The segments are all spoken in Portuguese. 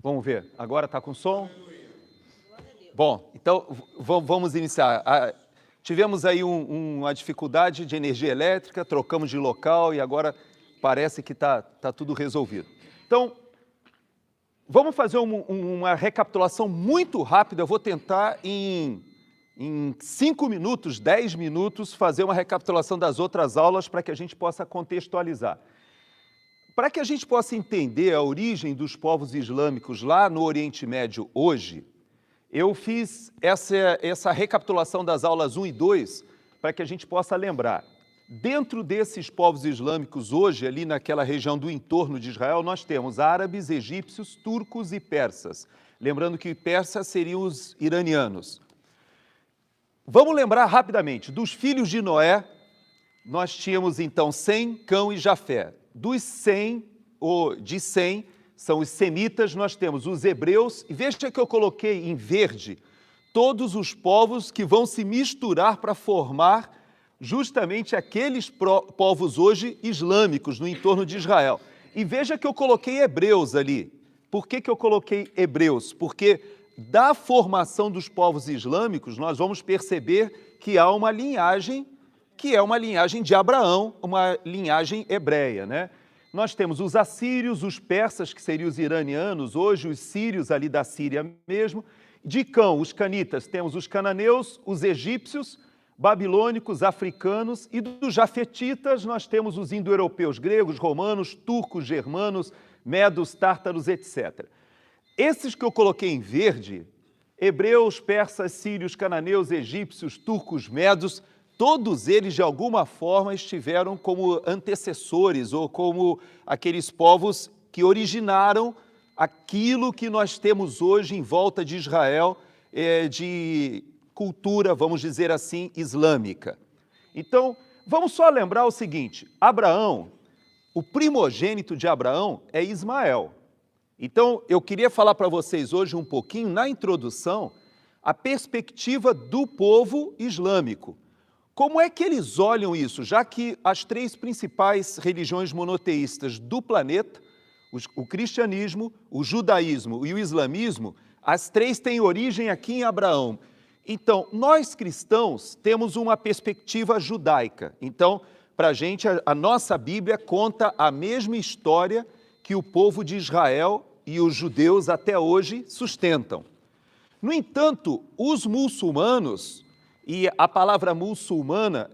Vamos ver, agora está com som? Bom, então vamos iniciar. Tivemos aí uma dificuldade de energia elétrica, trocamos de local e agora parece que está tudo resolvido. Então, vamos fazer uma recapitulação muito rápida. Eu vou tentar em 5 minutos, 10 minutos, fazer uma recapitulação das outras aulas para que a gente possa contextualizar. Para que a gente possa entender a origem dos povos islâmicos lá no Oriente Médio hoje, eu fiz essa recapitulação das aulas 1 e 2 para que a gente possa lembrar. Dentro desses povos islâmicos hoje, ali naquela região do entorno de Israel, nós temos árabes, egípcios, turcos e persas. Lembrando que persas seriam os iranianos. Vamos lembrar rapidamente, dos filhos de Noé, nós tínhamos então Sem, Cão e Jafé. Dos Sem, ou de Sem, são os semitas, nós temos os hebreus, e veja que eu coloquei em verde todos os povos que vão se misturar para formar justamente aqueles povos hoje islâmicos no entorno de Israel. E veja que eu coloquei hebreus ali. Por que eu coloquei hebreus? Porque da formação dos povos islâmicos, nós vamos perceber que há uma linhagem, que é uma linhagem de Abraão, uma linhagem hebreia, né? Nós temos os assírios, os persas, que seriam os iranianos, hoje os sírios ali da Síria mesmo. De Cão, os canitas, temos os cananeus, os egípcios, babilônicos, africanos, e dos jafetitas nós temos os indo-europeus, gregos, romanos, turcos, germanos, medos, tártaros, etc. Esses que eu coloquei em verde, hebreus, persas, sírios, cananeus, egípcios, turcos, medos, todos eles, de alguma forma, estiveram como antecessores ou como aqueles povos que originaram aquilo que nós temos hoje em volta de Israel, de cultura, vamos dizer assim, islâmica. Então, vamos só lembrar o seguinte, Abraão, o primogênito de Abraão é Ismael. Então, eu queria falar para vocês hoje um pouquinho, na introdução, a perspectiva do povo islâmico. Como é que eles olham isso? Já que as 3 principais religiões monoteístas do planeta, o cristianismo, o judaísmo e o islamismo, as 3 têm origem aqui em Abraão. Então, nós cristãos temos uma perspectiva judaica. Então, para a gente, a nossa Bíblia conta a mesma história que o povo de Israel e os judeus até hoje sustentam. No entanto, os muçulmanos, e a palavra muçulmana,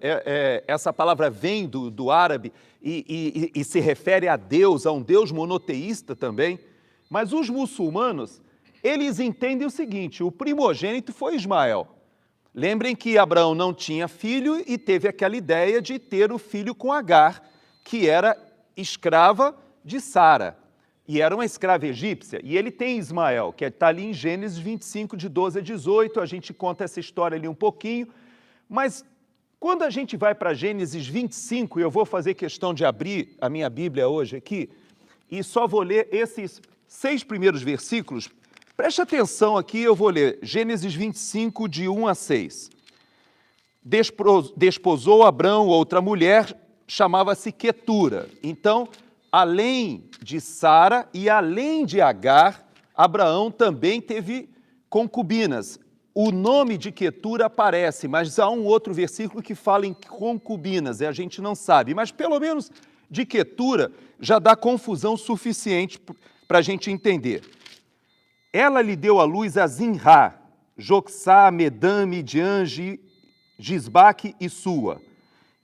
essa palavra vem do árabe e se refere a Deus, a um Deus monoteísta também, mas os muçulmanos, eles entendem o seguinte, o primogênito foi Ismael. Lembrem que Abraão não tinha filho e teve aquela ideia de ter o filho com Agar, que era escrava de Sara, e era uma escrava egípcia, e ele tem Ismael, que está ali em Gênesis 25, de 12 a 18, a gente conta essa história ali um pouquinho, mas quando a gente vai para Gênesis 25, e eu vou fazer questão de abrir a minha Bíblia hoje aqui, e só vou ler esses 6 primeiros versículos, preste atenção aqui, eu vou ler Gênesis 25, de 1 a 6. Desposou Abrão outra mulher, chamava-se Quetura. Então, além de Sara e além de Agar, Abraão também teve concubinas. O nome de Quetura aparece, mas há um outro versículo que fala em concubinas, e a gente não sabe. Mas pelo menos de Quetura já dá confusão suficiente para a gente entender. Ela lhe deu à luz a Zinrá, Joxá, Medã, Midian, Gisbaque e Sua.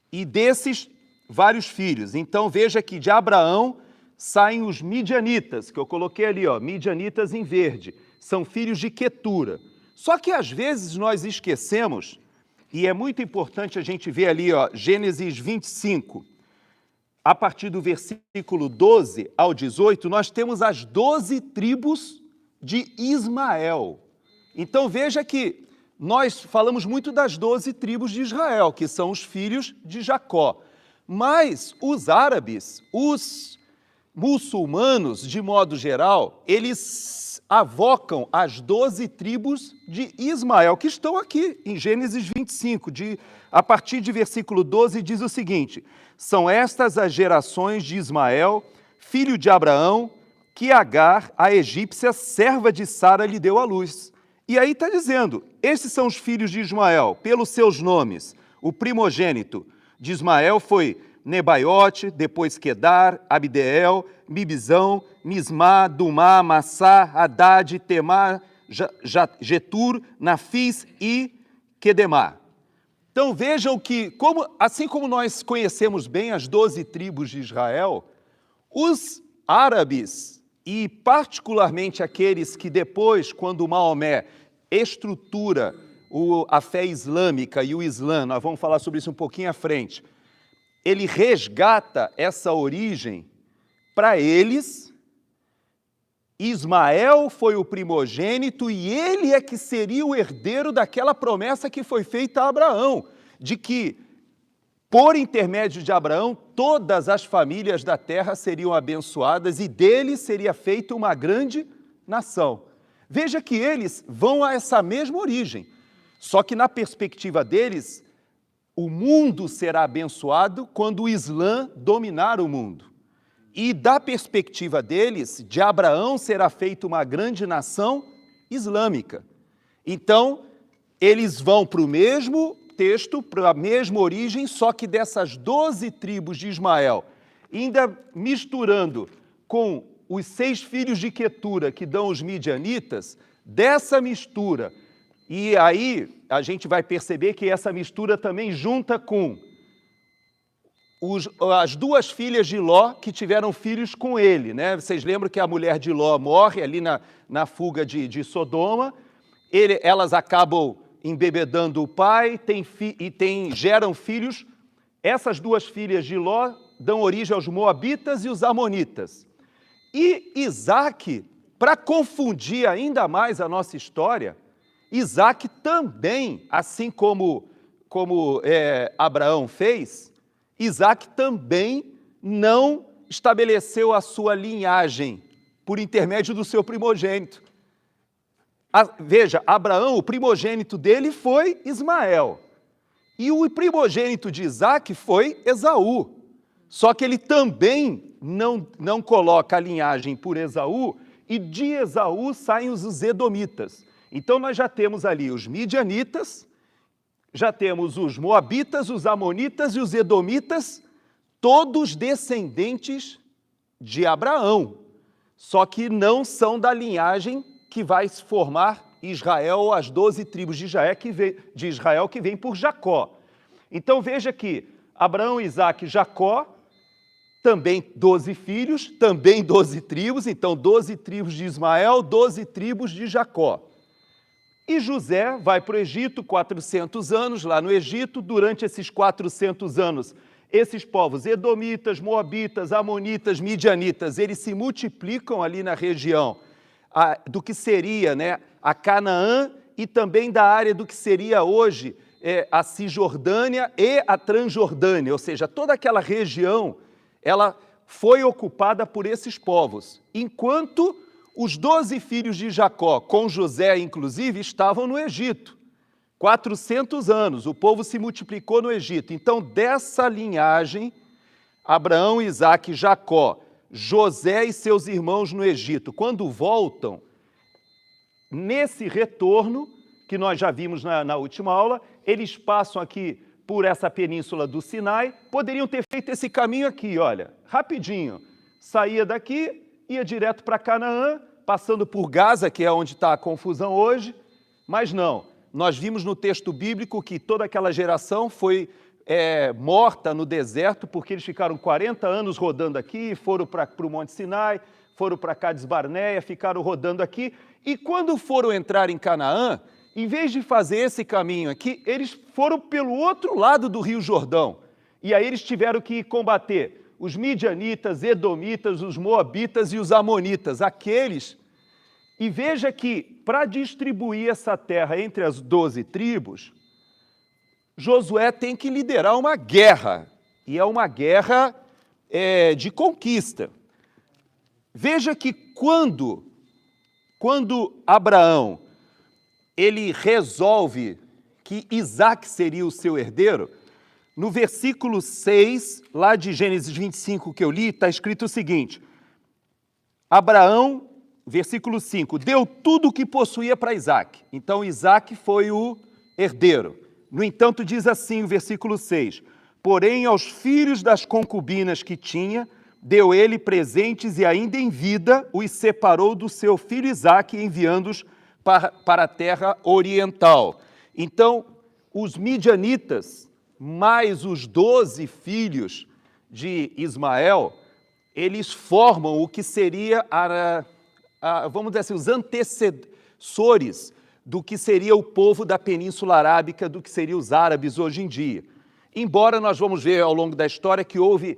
E desses vários filhos. Então veja que de Abraão saem os midianitas, que eu coloquei ali, ó, midianitas em verde, são filhos de Quetura. Só que às vezes nós esquecemos, e é muito importante a gente ver ali, ó, Gênesis 25, a partir do versículo 12 ao 18, nós temos as 12 tribos de Ismael. Então veja que nós falamos muito das 12 tribos de Israel, que são os filhos de Jacó. Mas os árabes, os muçulmanos, de modo geral, eles avocam as 12 tribos de Ismael, que estão aqui em Gênesis 25, a partir de versículo 12, diz o seguinte, são estas as gerações de Ismael, filho de Abraão, que Agar, a egípcia, serva de Sara, lhe deu à luz. E aí está dizendo, esses são os filhos de Ismael, pelos seus nomes. O primogênito de Ismael foi Nebaiote, depois Quedar, Abdeel, Mibizão, Mismá, Dumá, Massá, Haddad, Temá, Getur, Nafis e Quedemá. Então vejam que, assim como nós conhecemos bem as 12 tribos de Israel, os árabes, e particularmente aqueles que depois, quando Maomé estrutura a fé islâmica e o Islã, nós vamos falar sobre isso um pouquinho à frente, ele resgata essa origem para eles. Ismael foi o primogênito e ele é que seria o herdeiro daquela promessa que foi feita a Abraão, de que, por intermédio de Abraão, todas as famílias da terra seriam abençoadas e dele seria feita uma grande nação. Veja que eles vão a essa mesma origem, só que na perspectiva deles, o mundo será abençoado quando o Islã dominar o mundo. E da perspectiva deles, de Abraão será feita uma grande nação islâmica. Então, eles vão para o mesmo texto, para a mesma origem, só que dessas 12 tribos de Ismael, ainda misturando com os 6 filhos de Quetura, que dão os midianitas, dessa mistura, e aí a gente vai perceber que essa mistura também junta com as 2 filhas de Ló que tiveram filhos com ele, né? Vocês lembram que a mulher de Ló morre ali na fuga de Sodoma, elas acabam embebedando o pai geram filhos. Essas 2 filhas de Ló dão origem aos moabitas e os amonitas. E Isaac, para confundir ainda mais a nossa história, Isaac também, assim como Abraão fez, Isaac também não estabeleceu a sua linhagem por intermédio do seu primogênito. Veja, Abraão, o primogênito dele foi Ismael. E o primogênito de Isaac foi Esaú. Só que ele também não coloca a linhagem por Esaú, e de Esaú saem os edomitas. Então nós já temos ali os midianitas, já temos os moabitas, os amonitas e os edomitas, todos descendentes de Abraão, só que não são da linhagem que vai se formar Israel, as 12 tribos de Israel que vêm por Jacó. Então veja que Abraão, Isaque e Jacó, também 12 filhos, também 12 tribos, então 12 tribos de Ismael, 12 tribos de Jacó. E José vai para o Egito, 400 anos lá no Egito. Durante esses 400 anos, esses povos edomitas, moabitas, amonitas, midianitas, eles se multiplicam ali na região do que seria, né, a Canaã, e também da área do que seria hoje a Cisjordânia e a Transjordânia, ou seja, toda aquela região, ela foi ocupada por esses povos, enquanto os 12 filhos de Jacó, com José inclusive, estavam no Egito. 400 anos, o povo se multiplicou no Egito. Então, dessa linhagem, Abraão, Isaque, Jacó, José e seus irmãos no Egito, quando voltam, nesse retorno, que nós já vimos na última aula, eles passam aqui por essa península do Sinai, poderiam ter feito esse caminho aqui, olha, rapidinho. Saía daqui, ia direto para Canaã, passando por Gaza, que é onde está a confusão hoje, mas não. Nós vimos no texto bíblico que toda aquela geração foi morta no deserto, porque eles ficaram 40 anos rodando aqui, foram para o Monte Sinai, foram para Cades Barneia, ficaram rodando aqui, e quando foram entrar em Canaã, em vez de fazer esse caminho aqui, eles foram pelo outro lado do Rio Jordão, e aí eles tiveram que combater os midianitas, edomitas, os moabitas e os amonitas, aqueles. E veja que, para distribuir essa terra entre as 12 tribos, Josué tem que liderar uma guerra, e é uma guerra de conquista. Veja que quando Abraão ele resolve que Isaque seria o seu herdeiro, no versículo 6, lá de Gênesis 25 que eu li, está escrito o seguinte: Abraão, versículo 5, deu tudo o que possuía para Isaac. Então, Isaac foi o herdeiro. No entanto, diz assim o versículo 6, porém, aos filhos das concubinas que tinha, deu ele presentes e ainda em vida os separou do seu filho Isaac, enviando-os para a terra oriental. Então, os midianitas, mais os 12 filhos de Ismael, eles formam o que seria, vamos dizer assim, os antecessores do que seria o povo da Península Arábica, do que seriam os árabes hoje em dia. Embora nós vamos ver ao longo da história que houve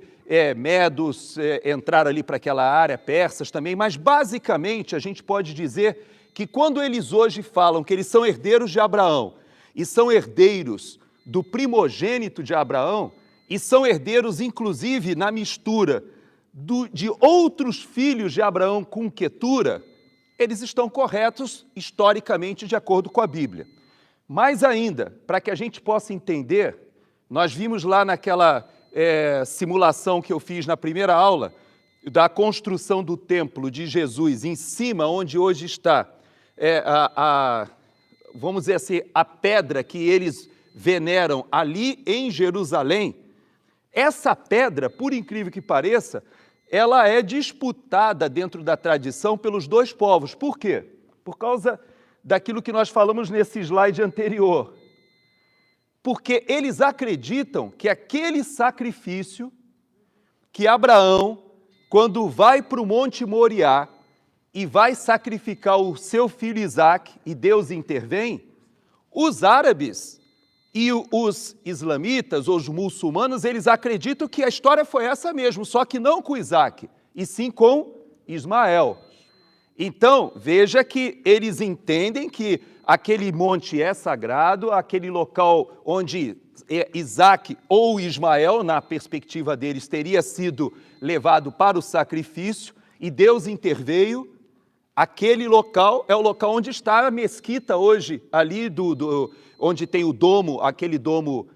medos, entraram ali para aquela área, persas também, mas basicamente a gente pode dizer que quando eles hoje falam que eles são herdeiros de Abraão e são herdeiros do primogênito de Abraão e são herdeiros inclusive na mistura de outros filhos de Abraão com Quetura, eles estão corretos historicamente de acordo com a Bíblia. Mais ainda, para que a gente possa entender, nós vimos lá naquela simulação que eu fiz na primeira aula, da construção do templo de Jesus, em cima, onde hoje está, vamos dizer assim, a pedra que eles veneram ali em Jerusalém. Essa pedra, por incrível que pareça, ela é disputada dentro da tradição pelos dois povos. Por quê? Por causa daquilo que nós falamos nesse slide anterior. Porque eles acreditam que aquele sacrifício que Abraão, quando vai para o Monte Moriá e vai sacrificar o seu filho Isaac, e Deus intervém, os árabes e os islamitas, ou os muçulmanos, eles acreditam que a história foi essa mesmo, só que não com Isaac, e sim com Ismael. Então, veja que eles entendem que aquele monte é sagrado, aquele local onde Isaac ou Ismael, na perspectiva deles, teria sido levado para o sacrifício, e Deus interveio. Aquele local é o local onde está a mesquita hoje, ali onde tem o domo, aquele domo,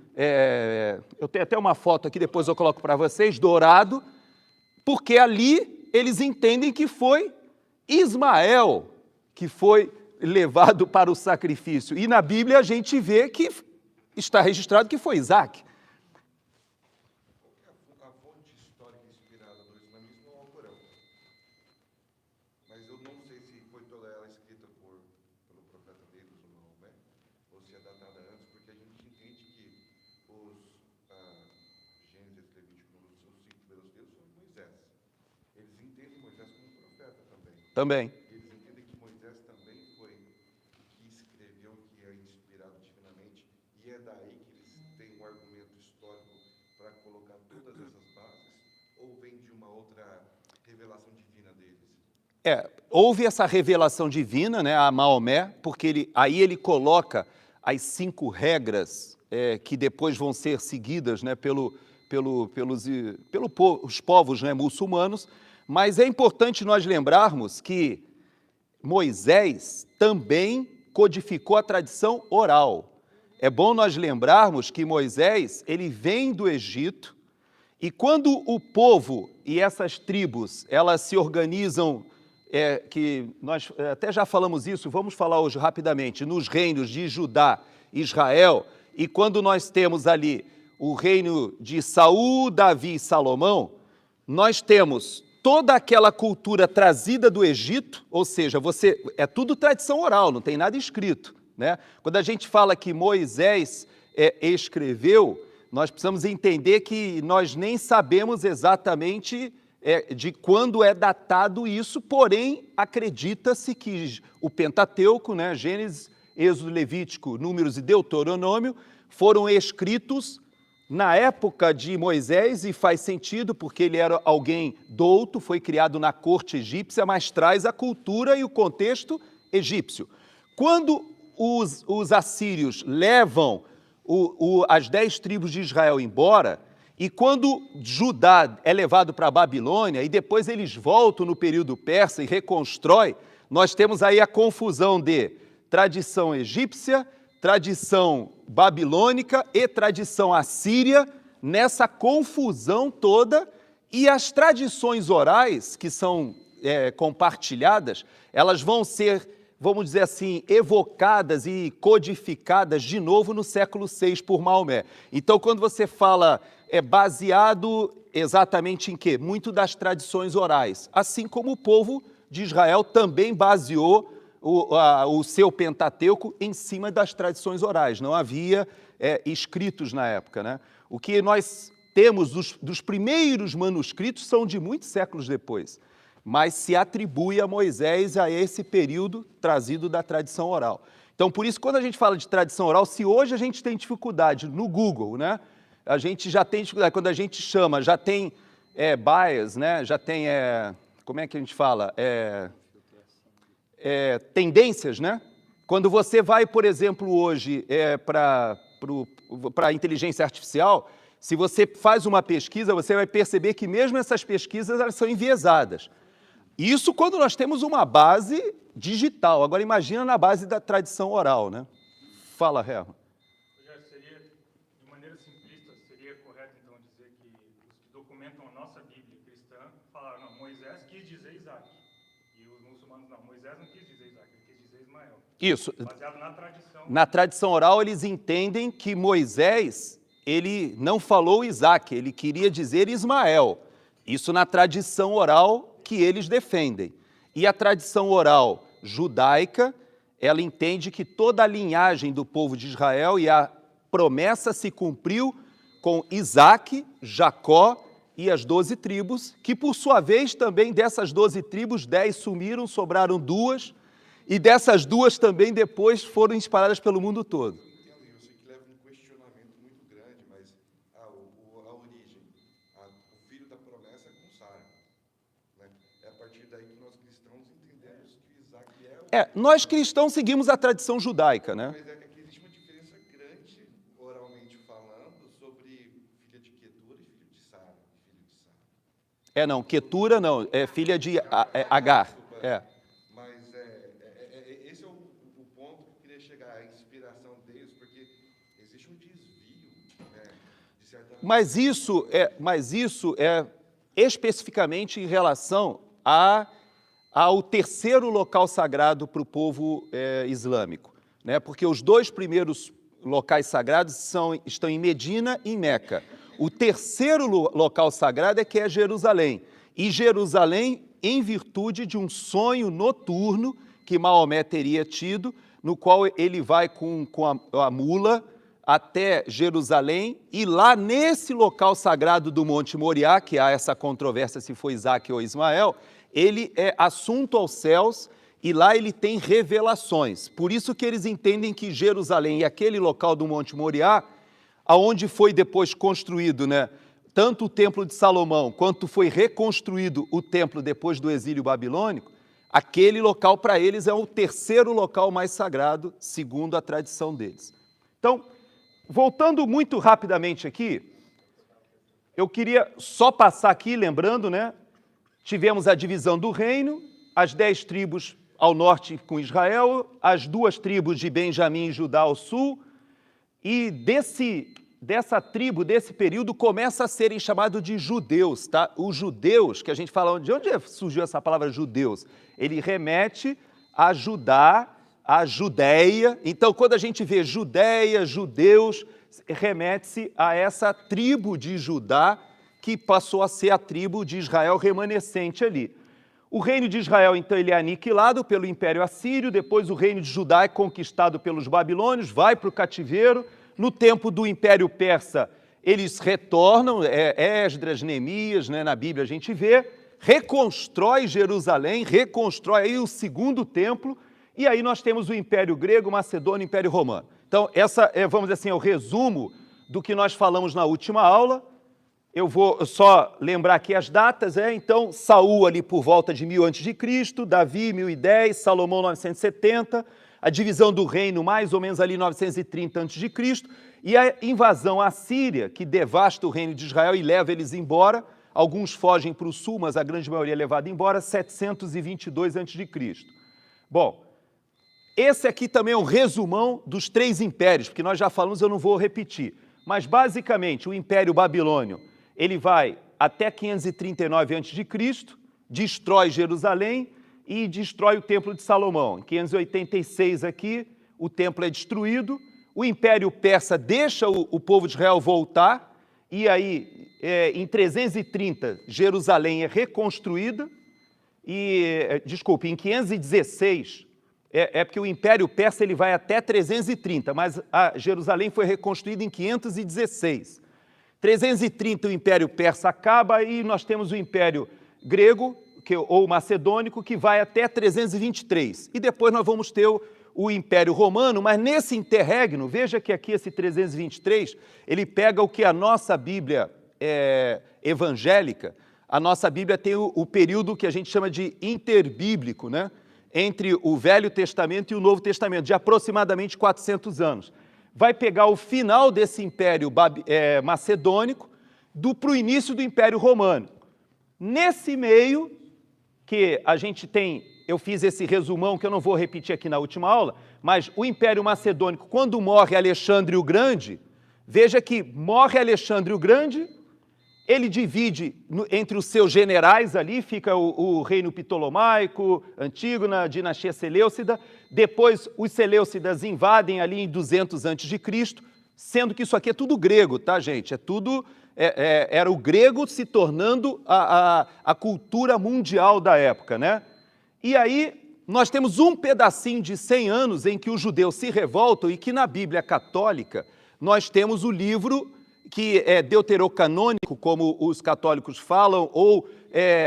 eu tenho até uma foto aqui, depois eu coloco para vocês, dourado, porque ali eles entendem que foi Ismael que foi levado para o sacrifício. E na Bíblia a gente vê que está registrado que foi Isaac. A fonte histórica inspirada no islamismo é o Alcorão. Mas eu não sei se foi toda ela escrita pelo profeta deles, o Maomé, ou se é datada antes, porque a gente entende que os Gênesis, Levítico, os 5 primeiros livros são Moisés. Eles entendem Moisés como profeta também. Também. Eles entendem que Moisés também foi que escreveu, que é inspirado divinamente, e é daí que eles têm um argumento histórico para colocar todas essas bases, ou vem de uma outra revelação divina deles? Houve essa revelação divina, né, a Maomé, porque aí ele coloca as 5 regras que depois vão ser seguidas, né, pelos povos, né, muçulmanos, mas é importante nós lembrarmos que Moisés também codificou a tradição oral. É bom nós lembrarmos que Moisés, ele vem do Egito, e quando o povo e essas tribos, elas se organizam, que nós até já falamos isso, vamos falar hoje rapidamente, nos reinos de Judá e Israel, e quando nós temos ali o reino de Saul, Davi e Salomão, nós temos toda aquela cultura trazida do Egito, ou seja, é tudo tradição oral, não tem nada escrito, né? Quando a gente fala que Moisés escreveu, nós precisamos entender que nós nem sabemos exatamente de quando é datado isso, porém acredita-se que o Pentateuco, né, Gênesis, Êxodo, Levítico, Números e Deuteronômio, foram escritos na época de Moisés, e faz sentido porque ele era alguém douto, foi criado na corte egípcia, mas traz a cultura e o contexto egípcio. Quando os assírios levam as 10 tribos de Israel embora, e quando Judá é levado para a Babilônia, e depois eles voltam no período persa e reconstrói, nós temos aí a confusão de tradição egípcia, tradição babilônica e tradição assíria, nessa confusão toda, e as tradições orais, que são compartilhadas, elas vão ser, vamos dizer assim, evocadas e codificadas de novo no século VI por Maomé. Então, quando você fala baseado exatamente em quê? Muito das tradições orais, assim como o povo de Israel também baseou o seu Pentateuco em cima das tradições orais. Não havia escritos na época, né? O que nós temos dos primeiros manuscritos são de muitos séculos depois, mas se atribui a Moisés a esse período trazido da tradição oral. Então, por isso, quando a gente fala de tradição oral, se hoje a gente tem dificuldade no Google, né? A gente já tem dificuldade, quando a gente chama, já tem bias, né? Já tem, como é que a gente fala? Tendências, né? Quando você vai, por exemplo, hoje para a inteligência artificial, se você faz uma pesquisa, você vai perceber que mesmo essas pesquisas elas são enviesadas. Isso quando nós temos uma base digital. Agora imagina na base da tradição oral, né? Fala, Herman. Seria, de maneira simplista, seria correto então dizer que os que documentam a nossa Bíblia cristã falaram, não, Moisés quis dizer Isaac. E os muçulmanos não, Moisés não quis dizer Isaac, ele quis dizer Ismael. Isso. Baseado na tradição. Na tradição oral, eles entendem que Moisés, ele não falou Isaac, ele queria dizer Ismael. Isso na tradição oral que eles defendem. E a tradição oral judaica, ela entende que toda a linhagem do povo de Israel e a promessa se cumpriu com Isaac, Jacó e as 12 tribos, que por sua vez também dessas 12 tribos, 10 sumiram, sobraram 2, e dessas 2 também depois foram espalhadas pelo mundo todo. Entendo, eu sei que leva um questionamento muito grande, mas a origem, o filho da promessa é com Sara. Né? É a partir daí que nós cristãos entendemos que Isaac nós cristãos seguimos a tradição judaica, né? Mas que existe uma diferença grande, oralmente falando, sobre filha de Quetura e filho de Sara. Não, Quetura não, é filha de Agar. Mas esse é o ponto que eu queria chegar, a inspiração deles, porque existe um desvio, né, de certa forma. Mas isso é especificamente em relação ao terceiro local sagrado para o povo islâmico, né? Porque os 2 primeiros locais sagrados estão em Medina e em Meca. O terceiro local sagrado é que é Jerusalém. E Jerusalém, em virtude de um sonho noturno que Maomé teria tido, no qual ele vai com a mula até Jerusalém, e lá nesse local sagrado do Monte Moriá, que há essa controvérsia se foi Isaac ou Ismael, ele é assunto aos céus e lá ele tem revelações. Por isso que eles entendem que Jerusalém e aquele local do Monte Moriá, aonde foi depois construído, né, tanto o Templo de Salomão, quanto foi reconstruído o templo depois do exílio babilônico, aquele local para eles é o terceiro local mais sagrado, segundo a tradição deles. Então, voltando muito rapidamente aqui, eu queria só passar aqui, lembrando, né, tivemos a divisão do reino, as 10 tribos ao norte com Israel, as 2 tribos de Benjamim e Judá ao sul, e dessa tribo, desse período, começa a serem chamados de judeus, tá? Os judeus, que a gente fala, de onde surgiu essa palavra judeus? Ele remete a Judá, a Judéia. Então, quando a gente vê Judéia, judeus, remete-se a essa tribo de Judá, que passou a ser a tribo de Israel remanescente ali. O reino de Israel, então, ele é aniquilado pelo Império Assírio, depois o reino de Judá é conquistado pelos babilônios, vai para o cativeiro. No tempo do Império Persa, eles retornam, Esdras, Neemias, né, na Bíblia a gente vê, reconstrói Jerusalém, reconstrói aí o segundo templo, e aí nós temos o Império Grego, Macedônio, Império Romano. Então, essa vamos dizer assim, é o resumo do que nós falamos na última aula. Eu vou só lembrar aqui as datas, então, Saul ali por volta de 1000 a.C., Davi 1010, Salomão 970, a divisão do reino mais ou menos ali 930 a.C., e a invasão assíria, que devasta o reino de Israel e leva eles embora. Alguns fogem para o sul, mas a grande maioria é levada embora, 722 a.C. Bom, esse aqui também é um resumão dos 3 impérios, porque nós já falamos, eu não vou repetir. Mas, basicamente, o Império Babilônio, ele vai até 539 a.C., destrói Jerusalém e destrói o Templo de Salomão. Em 586 aqui, o templo é destruído, o Império Persa deixa o povo de Israel voltar, e aí, em 330, Jerusalém é reconstruída, em 516, porque o Império Persa ele vai até 330, mas Jerusalém foi reconstruída em 516. 330 o Império Persa acaba e nós temos o Império Grego, ou Macedônico, que vai até 323. E depois nós vamos ter o Império Romano, mas nesse interregno, veja que aqui esse 323, ele pega o que a nossa Bíblia evangélica, a nossa Bíblia tem o período que a gente chama de interbíblico, né? Entre o Velho Testamento e o Novo Testamento, de aproximadamente 400 anos. Vai pegar o final desse Império Macedônico para o início do Império Romano. Nesse meio, que a gente tem, eu fiz esse resumão que eu não vou repetir aqui na última aula, mas o Império Macedônico, quando morre Alexandre o Grande, veja que morre Alexandre o Grande, ele divide entre os seus generais ali, fica o reino Ptolomaico, Antígona, dinastia Seleucida, depois os Seleucidas invadem ali em 200 a.C., sendo que isso aqui é tudo grego, tá, gente? É tudo, era o grego se tornando a cultura mundial da época, né? E aí nós temos um pedacinho de 100 anos em que os judeus se revoltam e que na Bíblia católica nós temos o livro que é deuterocanônico, como os católicos falam, ou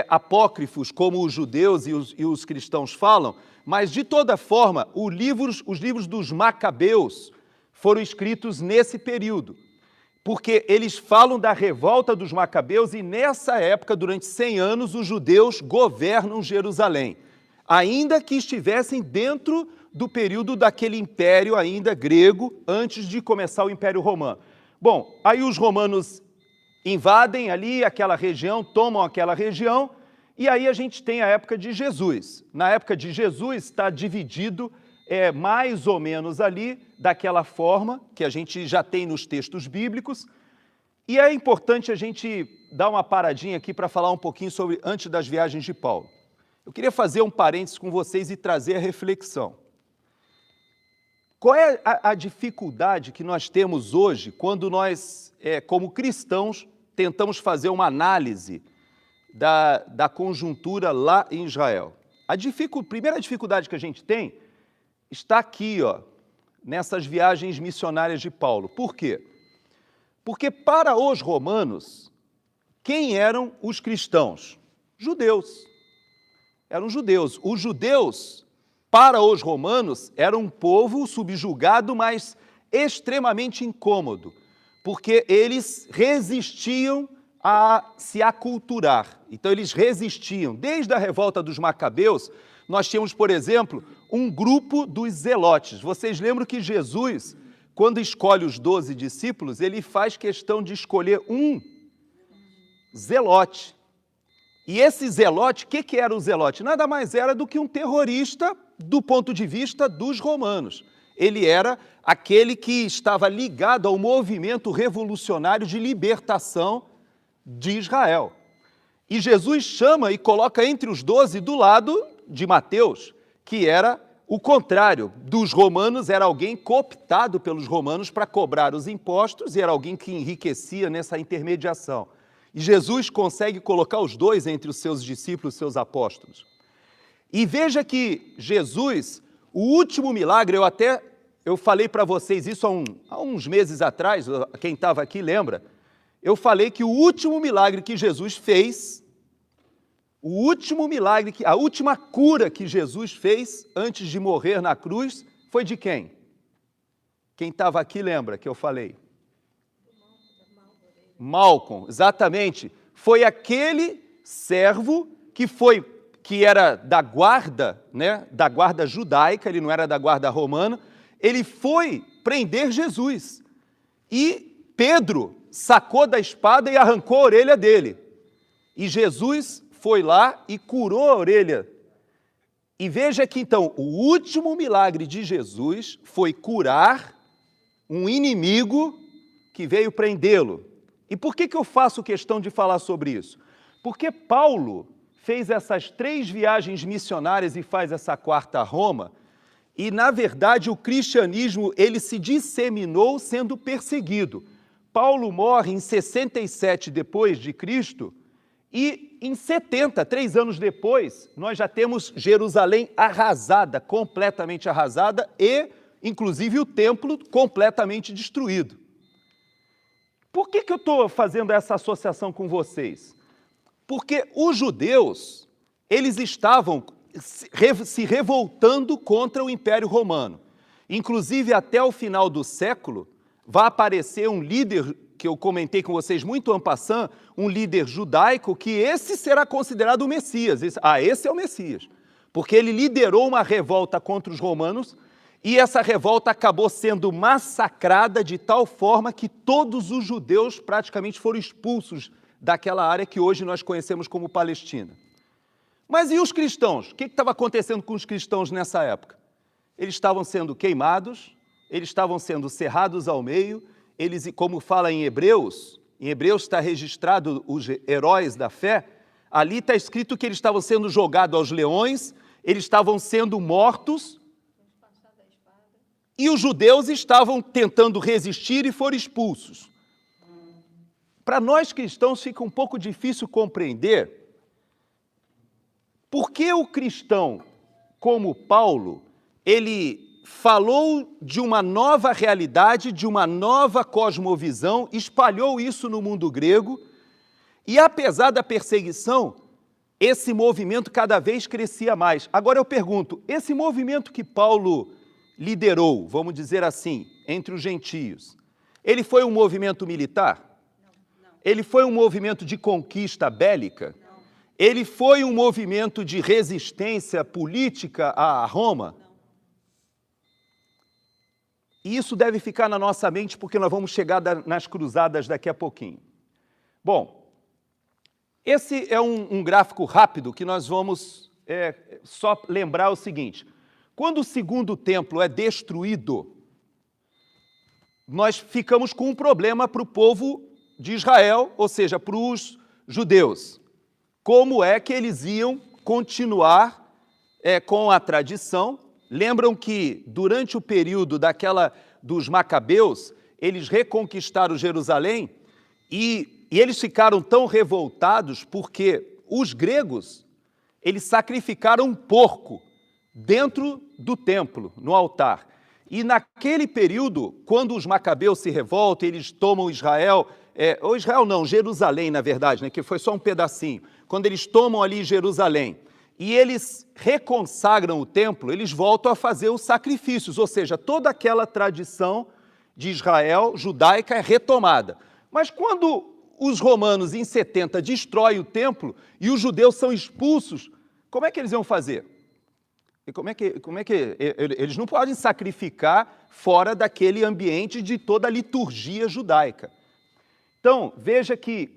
apócrifos, como os judeus e os cristãos falam, mas, de toda forma, os livros dos Macabeus foram escritos nesse período, porque eles falam da revolta dos Macabeus e, nessa época, durante 100 anos, os judeus governam Jerusalém, ainda que estivessem dentro do período daquele império ainda grego, antes de começar o Império Romano. Bom, aí os romanos invadem ali aquela região, tomam aquela região, e aí a gente tem a época de Jesus. Na época de Jesus está dividido mais ou menos ali, daquela forma que a gente já tem nos textos bíblicos, e é importante a gente dar uma paradinha aqui para falar um pouquinho sobre antes das viagens de Paulo. Eu queria fazer um parênteses com vocês e trazer a reflexão. Qual é a dificuldade que nós temos hoje quando nós, como cristãos, tentamos fazer uma análise da conjuntura lá em Israel? A primeira dificuldade que a gente tem está aqui, ó, nessas viagens missionárias de Paulo. Por quê? Porque para os romanos, quem eram os cristãos? Judeus. Eram judeus. Os judeus, para os romanos, era um povo subjugado, mas extremamente incômodo, porque eles resistiam a se aculturar. Então, eles resistiam. Desde a revolta dos Macabeus, nós tínhamos, por exemplo, um grupo dos zelotes. Vocês lembram que Jesus, quando escolhe os 12 discípulos, ele faz questão de escolher um zelote. E esse zelote, o que era o zelote? Nada mais era do que um terrorista do ponto de vista dos romanos. Ele era aquele que estava ligado ao movimento revolucionário de libertação de Israel. E Jesus chama e coloca entre os 12 do lado de Mateus, que era o contrário dos romanos, era alguém cooptado pelos romanos para cobrar os impostos e era alguém que enriquecia nessa intermediação. E Jesus consegue colocar os dois entre os seus discípulos, os seus apóstolos. E veja que Jesus, o último milagre, eu falei para vocês isso há uns meses atrás, quem estava aqui lembra, eu falei que o último milagre que Jesus fez, a última cura que Jesus fez antes de morrer na cruz, foi de quem? Quem estava aqui lembra que eu falei? Malcom, exatamente. Foi aquele servo que era da guarda, né, da guarda judaica, ele não era da guarda romana, ele foi prender Jesus. E Pedro sacou da espada e arrancou a orelha dele. E Jesus foi lá e curou a orelha. E veja que, então, o último milagre de Jesus foi curar um inimigo que veio prendê-lo. E por que eu faço questão de falar sobre isso? Porque Paulo fez essas 3 viagens missionárias e faz essa 4ª a Roma, e, na verdade, o cristianismo ele se disseminou sendo perseguido. Paulo morre em 67 depois de Cristo, e em 70, 3 anos depois, nós já temos Jerusalém arrasada, completamente arrasada, e, inclusive, o templo completamente destruído. Por que eu estou fazendo essa associação com vocês? Porque os judeus, eles estavam se revoltando contra o Império Romano. Inclusive, até o final do século, vai aparecer um líder, que eu comentei com vocês muito en passant, um líder judaico, que esse será considerado o Messias. Esse é o Messias. Porque ele liderou uma revolta contra os romanos, e essa revolta acabou sendo massacrada de tal forma que todos os judeus praticamente foram expulsos daquela área que hoje nós conhecemos como Palestina. Mas e os cristãos? O que estava acontecendo com os cristãos nessa época? Eles estavam sendo queimados, eles estavam sendo cerrados ao meio, eles, como fala em Hebreus está registrado os heróis da fé, ali está escrito que eles estavam sendo jogados aos leões, eles estavam sendo mortos, e os judeus estavam tentando resistir e foram expulsos. Para nós cristãos fica um pouco difícil compreender por que o cristão, como Paulo, ele falou de uma nova realidade, de uma nova cosmovisão, espalhou isso no mundo grego, e apesar da perseguição, esse movimento cada vez crescia mais. Agora eu pergunto, esse movimento que Paulo liderou, vamos dizer assim, entre os gentios, ele foi um movimento militar? Não. Ele foi um movimento de conquista bélica? Não. Ele foi um movimento de resistência política a Roma? Não. E isso deve ficar na nossa mente porque nós vamos chegar nas cruzadas daqui a pouquinho. Bom, esse é um gráfico rápido que nós vamos só lembrar o seguinte. Quando o segundo templo é destruído, nós ficamos com um problema para o povo de Israel, ou seja, para os judeus. Como é que eles iam continuar com a tradição? Lembram que durante o período dos Macabeus, eles reconquistaram Jerusalém e eles ficaram tão revoltados porque os gregos, eles sacrificaram um porco dentro do templo, no altar. E naquele período, quando os Macabeus se revoltam, eles tomam Israel, Jerusalém, na verdade, né, que foi só um pedacinho. Quando eles tomam ali Jerusalém e eles reconsagram o templo, eles voltam a fazer os sacrifícios, ou seja, toda aquela tradição de Israel judaica é retomada. Mas quando os romanos, em 70, destroem o templo e os judeus são expulsos, como é que eles iam fazer? E como é que eles não podem sacrificar fora daquele ambiente de toda a liturgia judaica. Então, veja que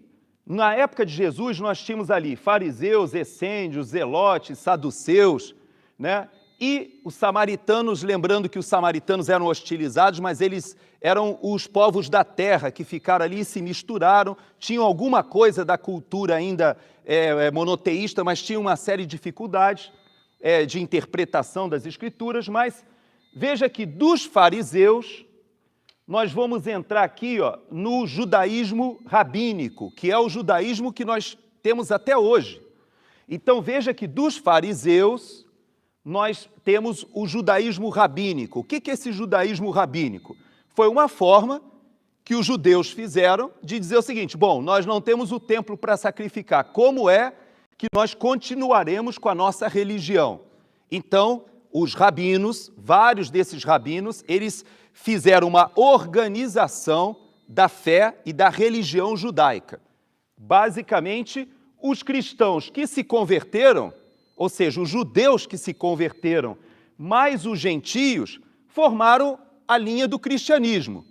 na época de Jesus nós tínhamos ali fariseus, essênios, zelotes, saduceus, né? E os samaritanos, lembrando que os samaritanos eram hostilizados, mas eles eram os povos da terra que ficaram ali e se misturaram, tinham alguma coisa da cultura ainda monoteísta, mas tinham uma série de dificuldades de interpretação das escrituras, mas veja que dos fariseus, nós vamos entrar aqui no judaísmo rabínico, que é o judaísmo que nós temos até hoje. Então veja que dos fariseus, nós temos o judaísmo rabínico. O que é esse judaísmo rabínico? Foi uma forma que os judeus fizeram de dizer o seguinte: bom, nós não temos o templo para sacrificar, como é que nós continuaremos com a nossa religião? Então, os rabinos, vários desses rabinos, eles fizeram uma organização da fé e da religião judaica. Basicamente, os cristãos que se converteram, ou seja, os judeus que se converteram, mais os gentios, formaram a linha do cristianismo.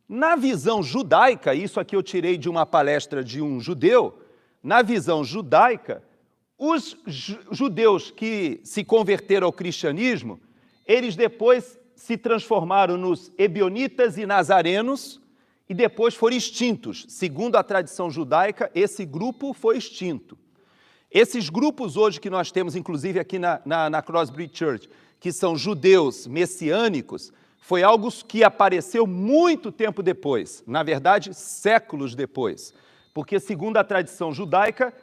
Na visão judaica, isso aqui eu tirei de uma palestra de um judeu, na visão judaica, os judeus que se converteram ao cristianismo, eles depois se transformaram nos ebionitas e nazarenos e depois foram extintos. Segundo a tradição judaica, esse grupo foi extinto. Esses grupos hoje que nós temos, inclusive aqui na Crossbridge Church, que são judeus messiânicos, foi algo que apareceu muito tempo depois, na verdade, séculos depois. Porque, segundo a tradição judaica,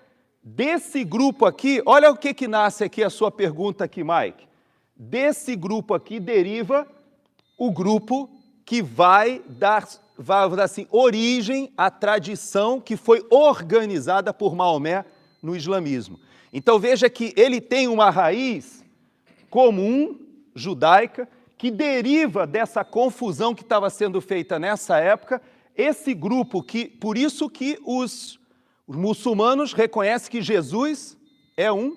desse grupo aqui, olha o que nasce aqui, a sua pergunta aqui, Mike. Desse grupo aqui deriva o grupo que vai dar assim, origem à tradição que foi organizada por Maomé no islamismo. Então veja que ele tem uma raiz comum, judaica, que deriva dessa confusão que estava sendo feita nessa época. Esse grupo que, por isso que os muçulmanos reconhecem que Jesus é um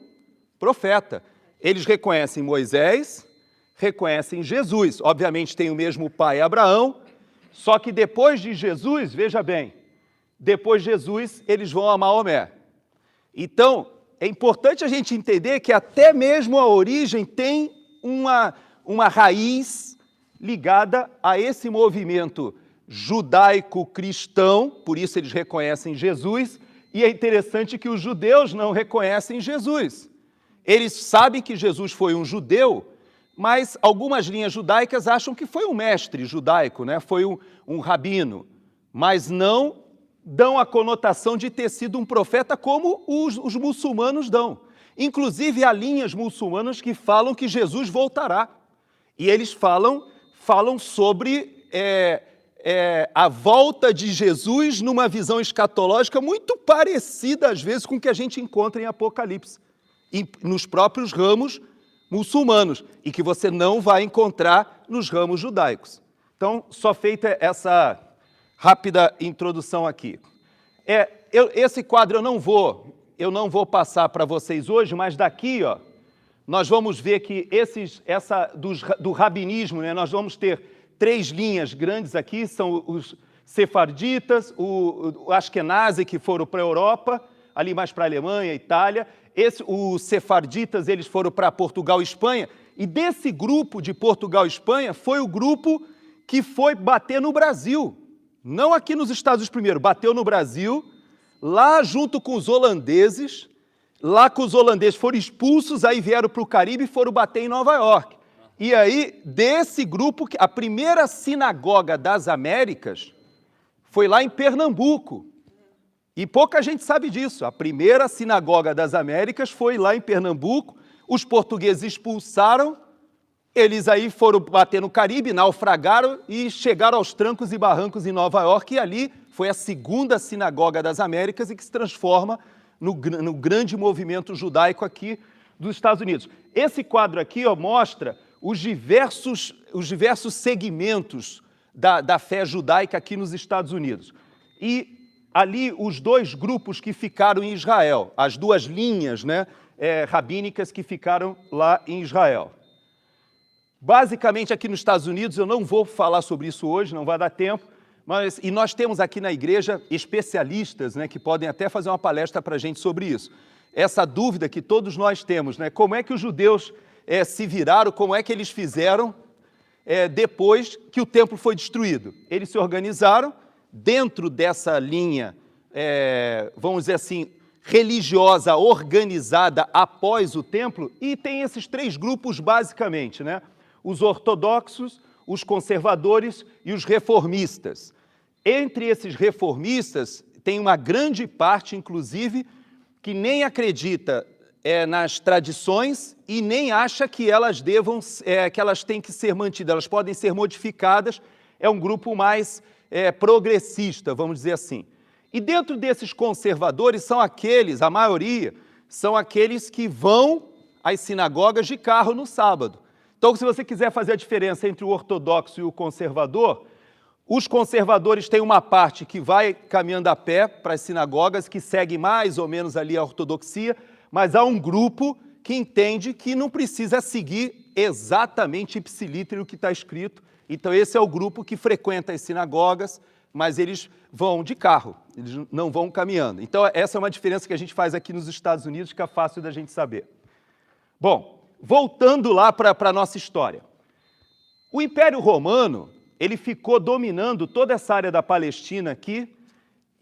profeta. Eles reconhecem Moisés, reconhecem Jesus. Obviamente tem o mesmo pai Abraão, só que depois de Jesus, veja bem, depois de Jesus eles vão a Maomé. Então, é importante a gente entender que até mesmo a origem tem uma raiz ligada a esse movimento judaico-cristão, por isso eles reconhecem Jesus, e é interessante que os judeus não reconhecem Jesus. Eles sabem que Jesus foi um judeu, mas algumas linhas judaicas acham que foi um mestre judaico, né? Foi um rabino, mas não dão a conotação de ter sido um profeta como os muçulmanos dão. Inclusive, há linhas muçulmanas que falam que Jesus voltará. E eles falam sobre a volta de Jesus numa visão escatológica muito parecida, às vezes, com o que a gente encontra em Apocalipse, e nos próprios ramos muçulmanos, e que você não vai encontrar nos ramos judaicos. Então, só feita essa rápida introdução aqui. Esse quadro eu não vou passar para vocês hoje, mas daqui, ó, nós vamos ver que do rabinismo, né, nós vamos ter 3 linhas grandes aqui, são os sefarditas, o Ashkenazi, que foram para a Europa, ali mais para a Alemanha, Itália. Os sefarditas, eles foram para Portugal e Espanha, e desse grupo de Portugal e Espanha foi o grupo que foi bater no Brasil. Não aqui nos Estados Unidos primeiro, bateu no Brasil, lá junto com os holandeses. Lá que os holandeses foram expulsos, aí vieram para o Caribe e foram bater em Nova York. E aí, desse grupo, a primeira sinagoga das Américas foi lá em Pernambuco. E pouca gente sabe disso. A primeira sinagoga das Américas foi lá em Pernambuco. Os portugueses expulsaram, eles aí foram bater no Caribe, naufragaram e chegaram aos trancos e barrancos em Nova York. E ali foi a segunda sinagoga das Américas e que se transforma no grande movimento judaico aqui dos Estados Unidos. Esse quadro aqui, ó, mostra os diversos segmentos da fé judaica aqui nos Estados Unidos. E ali os 2 grupos que ficaram em Israel, as 2 linhas, né, rabínicas que ficaram lá em Israel. Basicamente, aqui nos Estados Unidos, eu não vou falar sobre isso hoje, não vai dar tempo, e nós temos aqui na igreja especialistas, né, que podem até fazer uma palestra para a gente sobre isso. Essa dúvida que todos nós temos, né, como é que os judeus se viraram, como é que eles fizeram depois que o templo foi destruído. Eles se organizaram dentro dessa linha, vamos dizer assim, religiosa organizada após o templo, e tem esses 3 grupos basicamente, né? Os ortodoxos, os conservadores e os reformistas. Entre esses reformistas, tem uma grande parte, inclusive, que nem acredita nas tradições e nem acha que elas que elas têm que ser mantidas, elas podem ser modificadas. É um grupo mais progressista, vamos dizer assim. E dentro desses conservadores são aqueles, a maioria, são aqueles que vão às sinagogas de carro no sábado. Então, se você quiser fazer a diferença entre o ortodoxo e o conservador, os conservadores têm uma parte que vai caminhando a pé para as sinagogas, que segue mais ou menos ali a ortodoxia, mas há um grupo que entende que não precisa seguir exatamente ipsilítere o que está escrito. Então, esse é o grupo que frequenta as sinagogas, mas eles vão de carro, eles não vão caminhando. Então, essa é uma diferença que a gente faz aqui nos Estados Unidos, que é fácil da gente saber. Bom, voltando lá para a nossa história. O Império Romano, ele ficou dominando toda essa área da Palestina aqui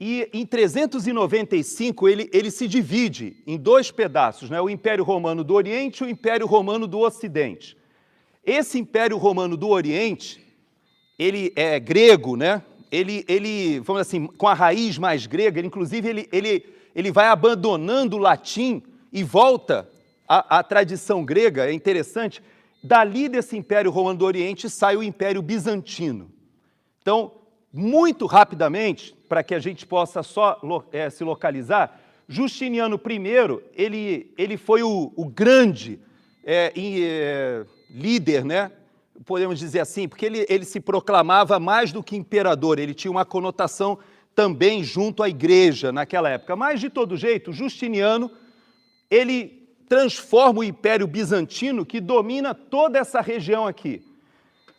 E em 395 ele se divide em dois pedaços, né? O Império Romano do Oriente e o Império Romano do Ocidente. Esse Império Romano do Oriente, ele é grego, né? Ele, vamos dizer assim, com a raiz mais grega, inclusive ele vai abandonando o latim e volta à tradição grega. É interessante. Dali desse Império Romano do Oriente sai o Império Bizantino. Então, muito rapidamente, para que a gente possa só se localizar, Justiniano I, ele foi o grande líder, né? Podemos dizer assim, porque ele se proclamava mais do que imperador, ele tinha uma conotação também junto à igreja naquela época. Mas, de todo jeito, Justiniano, ele transforma o Império Bizantino, que domina toda essa região aqui.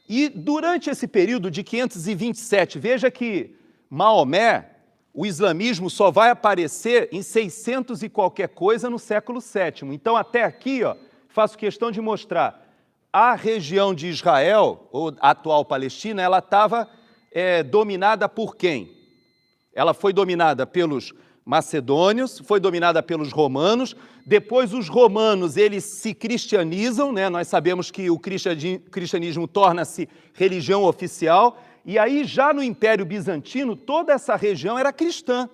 E durante esse período de 527, veja que Maomé, o islamismo só vai aparecer em 600 e qualquer coisa no século VII. Então, até aqui, ó, faço questão de mostrar, a região de Israel, ou a atual Palestina, ela estava dominada por quem? Ela foi dominada pelos macedônios, foi dominada pelos romanos, depois os romanos eles se cristianizam, né? Nós sabemos que o cristianismo torna-se religião oficial, e aí já no Império Bizantino toda essa região era cristã.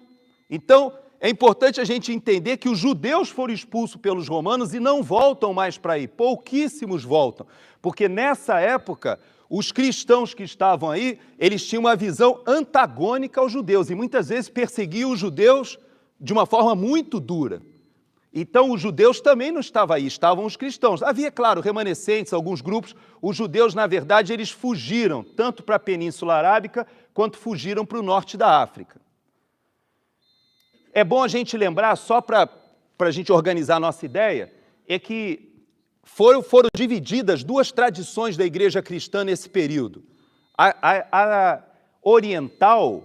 Então é importante a gente entender que os judeus foram expulsos pelos romanos e não voltam mais para aí, pouquíssimos voltam, porque nessa época os cristãos que estavam aí, eles tinham uma visão antagônica aos judeus e muitas vezes perseguiam os judeus de uma forma muito dura. Então, os judeus também não estavam aí, estavam os cristãos. Havia, claro, remanescentes, alguns grupos. Os judeus, na verdade, eles fugiram tanto para a Península Arábica quanto fugiram para o norte da África. É bom a gente lembrar, só para a gente organizar a nossa ideia, é que foram divididas duas tradições da igreja cristã nesse período. A oriental,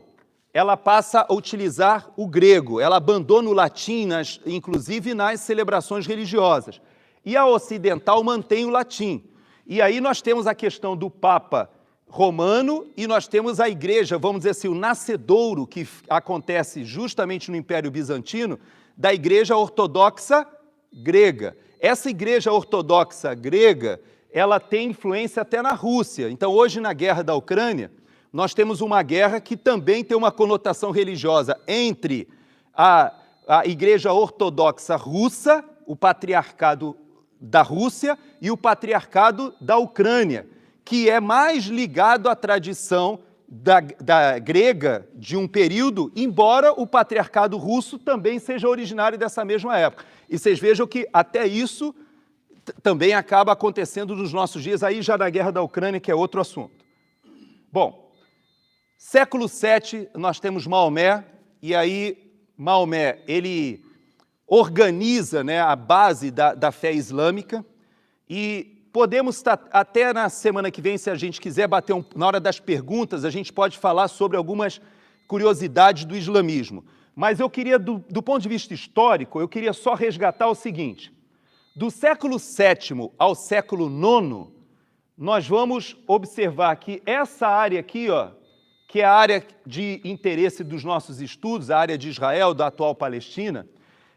ela passa a utilizar o grego, ela abandona o latim, inclusive nas celebrações religiosas. E a ocidental mantém o latim. E aí nós temos a questão do Papa romano e nós temos a igreja, vamos dizer assim, o nascedouro que acontece justamente no Império Bizantino, da igreja ortodoxa grega. Essa igreja ortodoxa grega, ela tem influência até na Rússia. Então, hoje, na guerra da Ucrânia, nós temos uma guerra que também tem uma conotação religiosa entre a igreja ortodoxa russa, o patriarcado da Rússia e o patriarcado da Ucrânia, que é mais ligado à tradição da grega de um período, embora o patriarcado russo também seja originário dessa mesma época. E vocês vejam que até isso também acaba acontecendo nos nossos dias, aí já na guerra da Ucrânia, que é outro assunto. Bom, século VII, nós temos Maomé, e aí Maomé, ele organiza, né, a base da fé islâmica, e podemos, até na semana que vem, se a gente quiser bater na hora das perguntas, a gente pode falar sobre algumas curiosidades do islamismo. Mas eu queria, do ponto de vista histórico, eu queria só resgatar o seguinte. Do século VII ao século IX, nós vamos observar que essa área aqui, ó, que é a área de interesse dos nossos estudos, a área de Israel, da atual Palestina,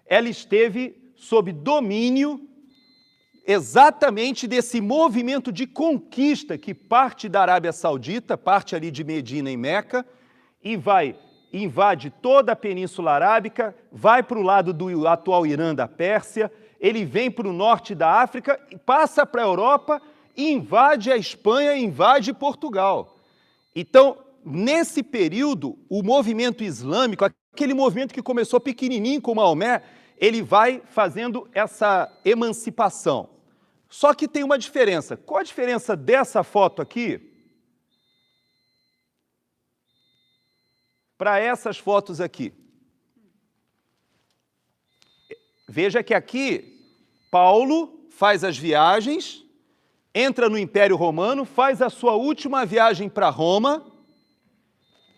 ela esteve sob domínio exatamente desse movimento de conquista que parte da Arábia Saudita, parte ali de Medina e Meca, e invade toda a Península Arábica, vai para o lado do atual Irã, da Pérsia, ele vem para o norte da África, passa para a Europa e invade a Espanha, invade Portugal. Então, nesse período, o movimento islâmico, aquele movimento que começou pequenininho com Maomé, ele vai fazendo essa emancipação. Só que tem uma diferença. Qual a diferença dessa foto aqui para essas fotos aqui? Veja que aqui Paulo faz as viagens, entra no Império Romano, faz a sua última viagem para Roma,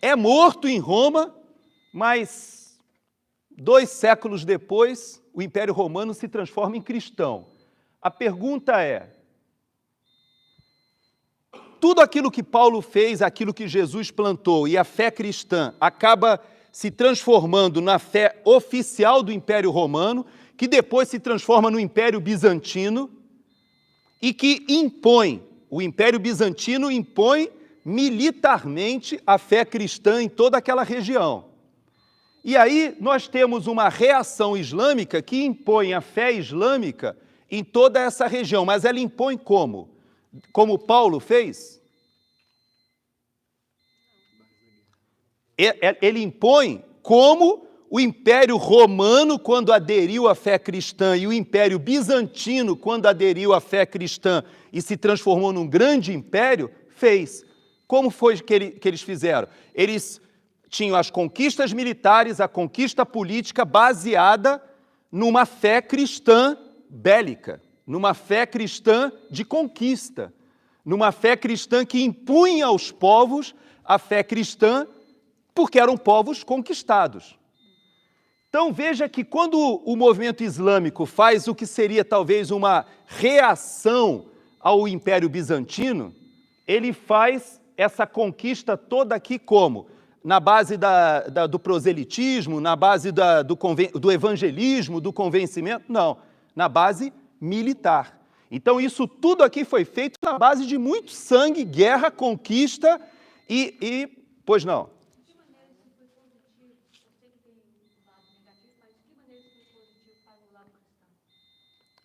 é morto em Roma, mas 2 séculos depois o Império Romano se transforma em cristão. A pergunta é, tudo aquilo que Paulo fez, aquilo que Jesus plantou e a fé cristã acaba se transformando na fé oficial do Império Romano, que depois se transforma no Império Bizantino e que impõe, o Império Bizantino impõe militarmente a fé cristã em toda aquela região. E aí nós temos uma reação islâmica que impõe a fé islâmica em toda essa região, mas ela impõe como? Como Paulo fez? Ele impõe como o Império Romano, quando aderiu à fé cristã, e o Império Bizantino, quando aderiu à fé cristã e se transformou num grande império, fez. Como foi que eles fizeram? Eles tinham as conquistas militares, a conquista política baseada numa fé cristã bélica, numa fé cristã de conquista, numa fé cristã que impunha aos povos a fé cristã porque eram povos conquistados. Então veja que quando o movimento islâmico faz o que seria talvez uma reação ao Império Bizantino, ele faz essa conquista toda aqui como? Na base do proselitismo, na base do evangelismo, do convencimento? Não, na base militar. Então isso tudo aqui foi feito na base de muito sangue, guerra, conquista e pois não.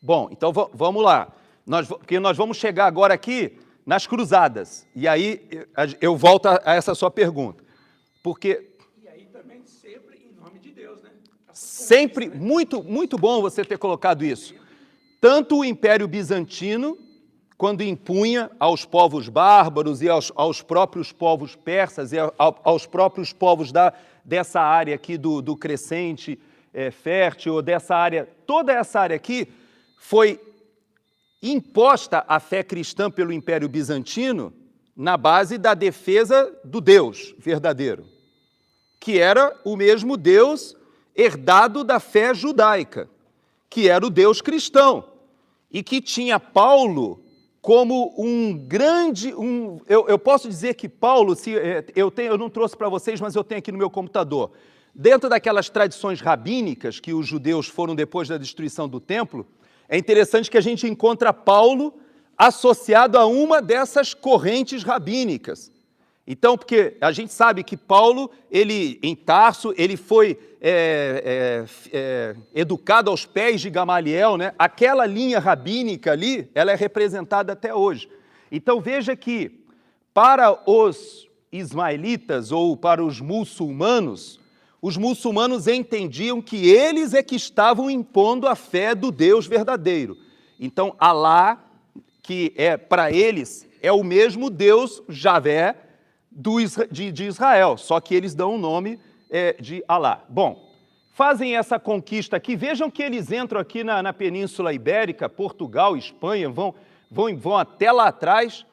Bom, então vamos lá, porque nós vamos chegar agora aqui nas cruzadas, e aí eu volto a essa sua pergunta, porque... E aí também sempre em nome de Deus, né? Sempre, muito, muito bom você ter colocado isso. Tanto o Império Bizantino, quando impunha aos povos bárbaros e aos próprios povos persas e aos próprios povos dessa área aqui do crescente fértil, ou dessa área, toda essa área aqui, foi imposta a fé cristã pelo Império Bizantino na base da defesa do Deus verdadeiro, que era o mesmo Deus herdado da fé judaica, que era o Deus cristão, e que tinha Paulo como um grande... Eu posso dizer que Paulo, eu não trouxe para vocês, mas eu tenho aqui no meu computador, dentro daquelas tradições rabínicas que os judeus foram depois da destruição do templo, é interessante que a gente encontra Paulo associado a uma dessas correntes rabínicas. Então, porque a gente sabe que Paulo, em Tarso, ele foi educado aos pés de Gamaliel, né? Aquela linha rabínica ali, ela é representada até hoje. Então, veja que para os ismaelitas ou para os muçulmanos entendiam que eles é que estavam impondo a fé do Deus verdadeiro. Então, Alá, que para eles é o mesmo Deus, Javé, de Israel, só que eles dão o nome de Alá. Bom, fazem essa conquista aqui, vejam que eles entram aqui na Península Ibérica, Portugal, Espanha, vão até lá atrás,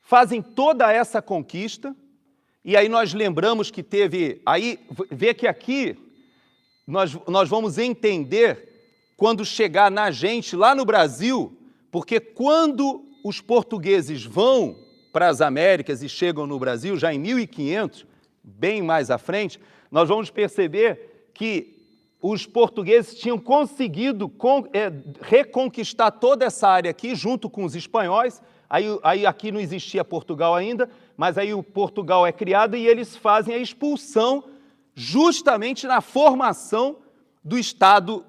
fazem toda essa conquista. E aí nós lembramos que teve... Aí, vê que aqui nós vamos entender quando chegar na gente, lá no Brasil, porque quando os portugueses vão para as Américas e chegam no Brasil, já em 1500, bem mais à frente, nós vamos perceber que os portugueses tinham conseguido reconquistar toda essa área aqui, junto com os espanhóis. Aí aqui não existia Portugal ainda, mas aí o Portugal é criado e eles fazem a expulsão justamente na formação do Estado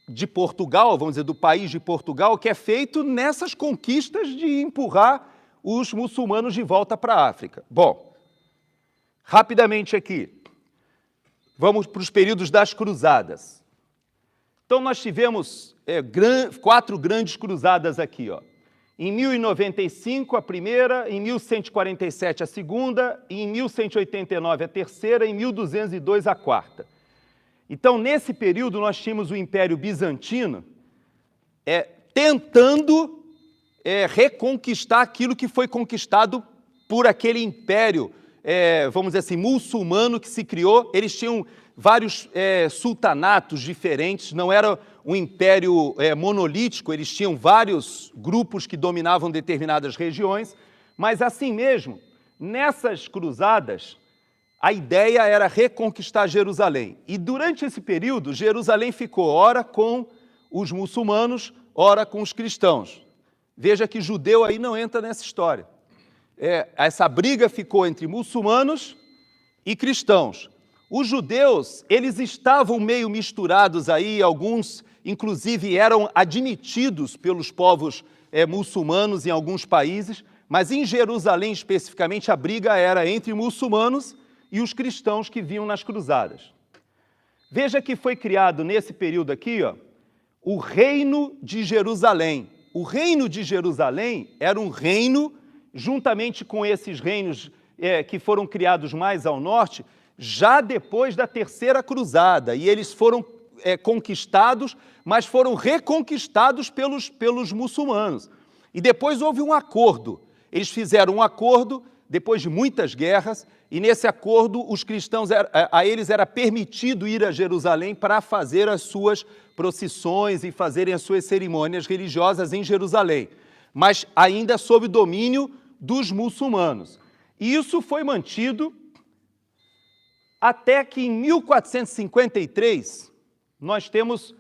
de Portugal, vamos dizer, do país de Portugal, que é feito nessas conquistas de empurrar os muçulmanos de volta para a África. Bom, rapidamente aqui, vamos para os períodos das cruzadas. Então nós tivemos 4 grandes cruzadas aqui, ó. Em 1095, a primeira, em 1147, a segunda, e em 1189, a terceira, e em 1202, a quarta. Então, nesse período, nós tínhamos o Império Bizantino tentando reconquistar aquilo que foi conquistado por aquele império, vamos dizer assim, muçulmano que se criou. Eles tinham vários sultanatos diferentes, não era um império monolítico, eles tinham vários grupos que dominavam determinadas regiões, mas assim mesmo, nessas cruzadas, a ideia era reconquistar Jerusalém. E durante esse período, Jerusalém ficou ora com os muçulmanos, ora com os cristãos. Veja que judeu aí não entra nessa história. Essa briga ficou entre muçulmanos e cristãos. Os judeus, eles estavam meio misturados aí, alguns inclusive eram admitidos pelos povos muçulmanos em alguns países, mas em Jerusalém especificamente a briga era entre muçulmanos e os cristãos que vinham nas cruzadas. Veja que foi criado nesse período aqui, ó, o Reino de Jerusalém. O Reino de Jerusalém era um reino, juntamente com esses reinos que foram criados mais ao norte, já depois da Terceira Cruzada. E eles foram conquistados, mas foram reconquistados pelos muçulmanos. E depois houve um acordo. Eles fizeram um acordo, depois de muitas guerras, e nesse acordo os cristãos, a eles era permitido ir a Jerusalém para fazer as suas procissões e fazerem as suas cerimônias religiosas em Jerusalém, mas ainda sob domínio dos muçulmanos. E isso foi mantido até que em 1453 nós temos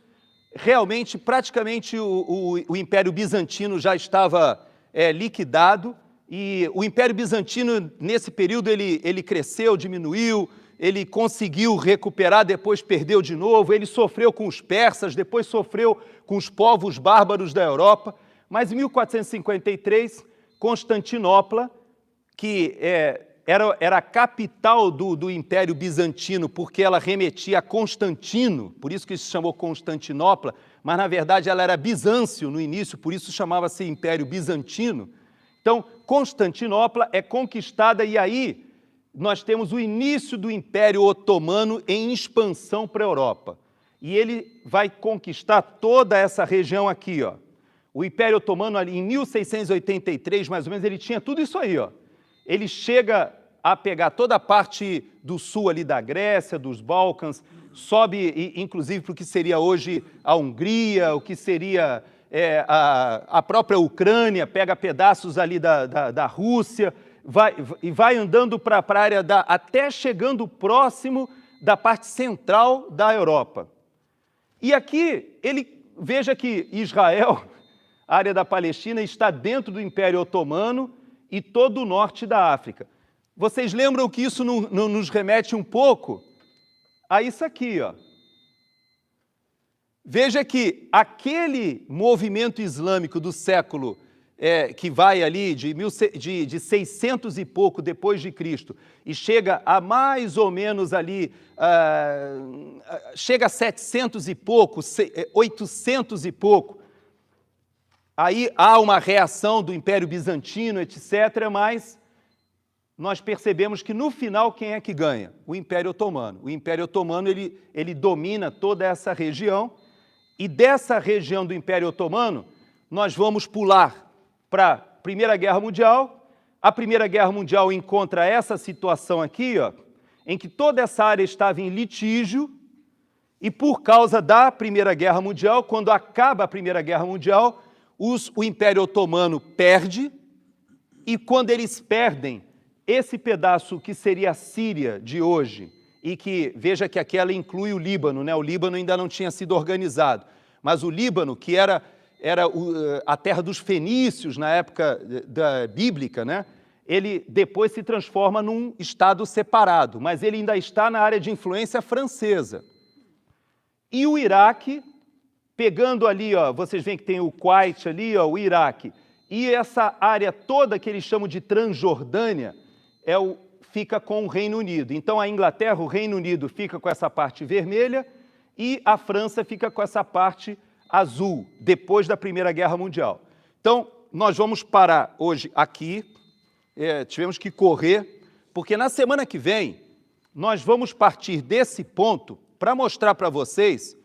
realmente, praticamente o Império Bizantino já estava liquidado, e o Império Bizantino, nesse período, ele cresceu, diminuiu, ele conseguiu recuperar, depois perdeu de novo, ele sofreu com os persas, depois sofreu com os povos bárbaros da Europa, mas em 1453, Constantinopla, que era a capital do Império Bizantino, porque ela remetia a Constantino, por isso que se chamou Constantinopla, mas na verdade ela era Bizâncio no início, por isso chamava-se Império Bizantino. Então, Constantinopla é conquistada e aí nós temos o início do Império Otomano em expansão para a Europa. E ele vai conquistar toda essa região aqui, ó. O Império Otomano, ali em 1683, mais ou menos, ele tinha tudo isso aí, ó. Ele chega a pegar toda a parte do sul ali da Grécia, dos Balcãs, sobe inclusive para o que seria hoje a Hungria, o que seria a própria Ucrânia, pega pedaços ali da Rússia, vai andando para a área até chegando próximo da parte central da Europa. E aqui, veja que Israel, a área da Palestina, está dentro do Império Otomano e todo o norte da África. Vocês lembram que isso não nos remete um pouco a isso aqui, ó. Veja que aquele movimento islâmico do século que vai ali de 600 e pouco depois de Cristo e chega a mais ou menos ali, chega a 700 e pouco, 800 e pouco, aí há uma reação do Império Bizantino, etc., mas nós percebemos que no final quem é que ganha? O Império Otomano. O Império Otomano ele domina toda essa região e dessa região do Império Otomano nós vamos pular para a Primeira Guerra Mundial. A Primeira Guerra Mundial encontra essa situação aqui, ó, em que toda essa área estava em litígio e por causa da Primeira Guerra Mundial, quando acaba a Primeira Guerra Mundial, o Império Otomano perde e quando eles perdem, esse pedaço que seria a Síria de hoje, e que, veja que aquela inclui o Líbano, né? O Líbano ainda não tinha sido organizado, mas o Líbano, que era a terra dos fenícios na época bíblica, né? Ele depois se transforma num estado separado, mas ele ainda está na área de influência francesa. E o Iraque, pegando ali, ó, vocês veem que tem o Kuwait ali, ó, o Iraque, e essa área toda que eles chamam de Transjordânia, fica com o Reino Unido. Então, a Inglaterra, o Reino Unido, fica com essa parte vermelha e a França fica com essa parte azul, depois da Primeira Guerra Mundial. Então, nós vamos parar hoje aqui, tivemos que correr, porque na semana que vem nós vamos partir desse ponto para mostrar para vocês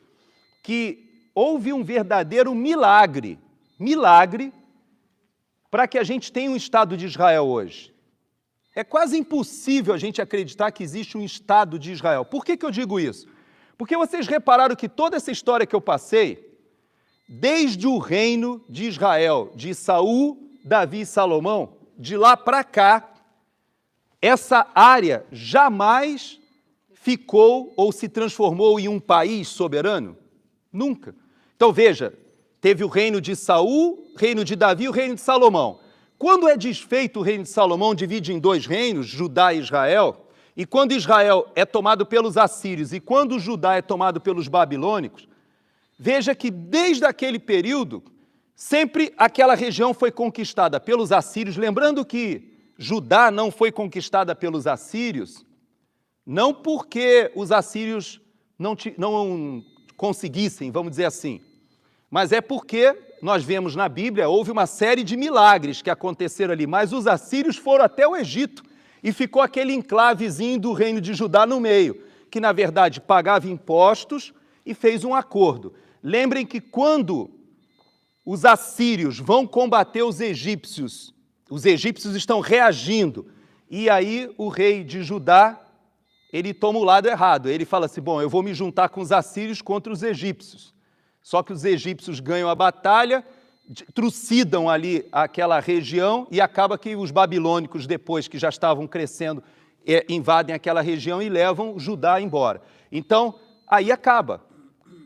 que houve um verdadeiro milagre para que a gente tenha um Estado de Israel hoje. É quase impossível a gente acreditar que existe um Estado de Israel. Por que eu digo isso? Porque vocês repararam que toda essa história que eu passei, desde o reino de Israel, de Saul, Davi e Salomão, de lá para cá, essa área jamais ficou ou se transformou em um país soberano? Nunca. Então veja, teve o reino de Saul, reino de Davi e o reino de Salomão. Quando é desfeito o reino de Salomão, divide em 2 reinos, Judá e Israel, e quando Israel é tomado pelos assírios e quando Judá é tomado pelos babilônicos, veja que desde aquele período, sempre aquela região foi conquistada pelos assírios, lembrando que Judá não foi conquistada pelos assírios, não porque os assírios não conseguissem, vamos dizer assim, mas é porque, nós vemos na Bíblia, houve uma série de milagres que aconteceram ali, mas os assírios foram até o Egito e ficou aquele enclavezinho do reino de Judá no meio, que na verdade pagava impostos e fez um acordo. Lembrem que quando os assírios vão combater os egípcios estão reagindo, e aí o rei de Judá, ele toma o lado errado, ele fala assim, bom, eu vou me juntar com os assírios contra os egípcios. Só que os egípcios ganham a batalha, trucidam ali aquela região e acaba que os babilônicos, depois que já estavam crescendo, invadem aquela região e levam Judá embora. Então, aí acaba.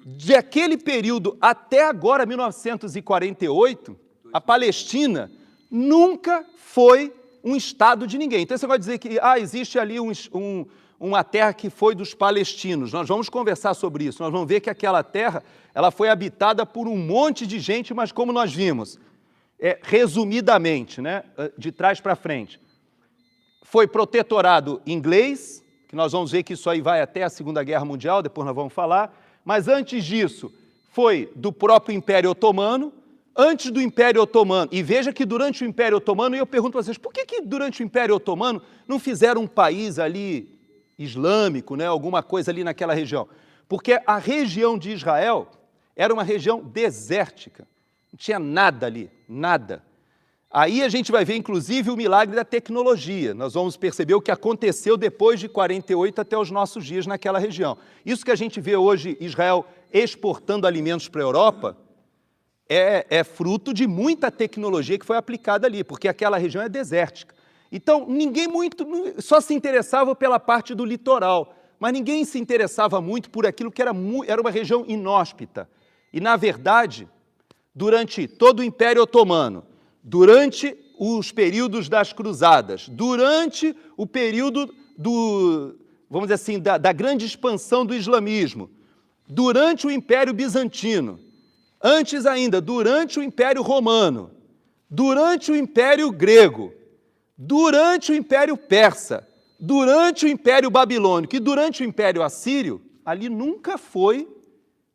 De aquele período até agora, 1948, a Palestina nunca foi um estado de ninguém. Então você vai dizer que existe ali uma terra que foi dos palestinos. Nós vamos conversar sobre isso. Nós vamos ver que aquela terra ela foi habitada por um monte de gente, mas como nós vimos, resumidamente, né, de trás para frente, foi protetorado inglês, que nós vamos ver que isso aí vai até a Segunda Guerra Mundial, depois nós vamos falar, mas antes disso foi do próprio Império Otomano, antes do Império Otomano, e veja que durante o Império Otomano, e eu pergunto a vocês, por que durante o Império Otomano não fizeram um país ali islâmico, né, alguma coisa ali naquela região? Porque a região de Israel era uma região desértica, não tinha nada ali, nada. Aí a gente vai ver, inclusive, o milagre da tecnologia. Nós vamos perceber o que aconteceu depois de 48 até os nossos dias naquela região. Isso que a gente vê hoje, Israel exportando alimentos para a Europa, é fruto de muita tecnologia que foi aplicada ali, porque aquela região é desértica. Então, ninguém só se interessava pela parte do litoral, mas ninguém se interessava muito por aquilo que era uma região inóspita. E, na verdade, durante todo o Império Otomano, durante os períodos das cruzadas, durante o período vamos dizer assim, da grande expansão do islamismo, durante o Império Bizantino, antes ainda, durante o Império Romano, durante o Império Grego, durante o Império Persa, durante o Império Babilônico e durante o Império Assírio, ali nunca foi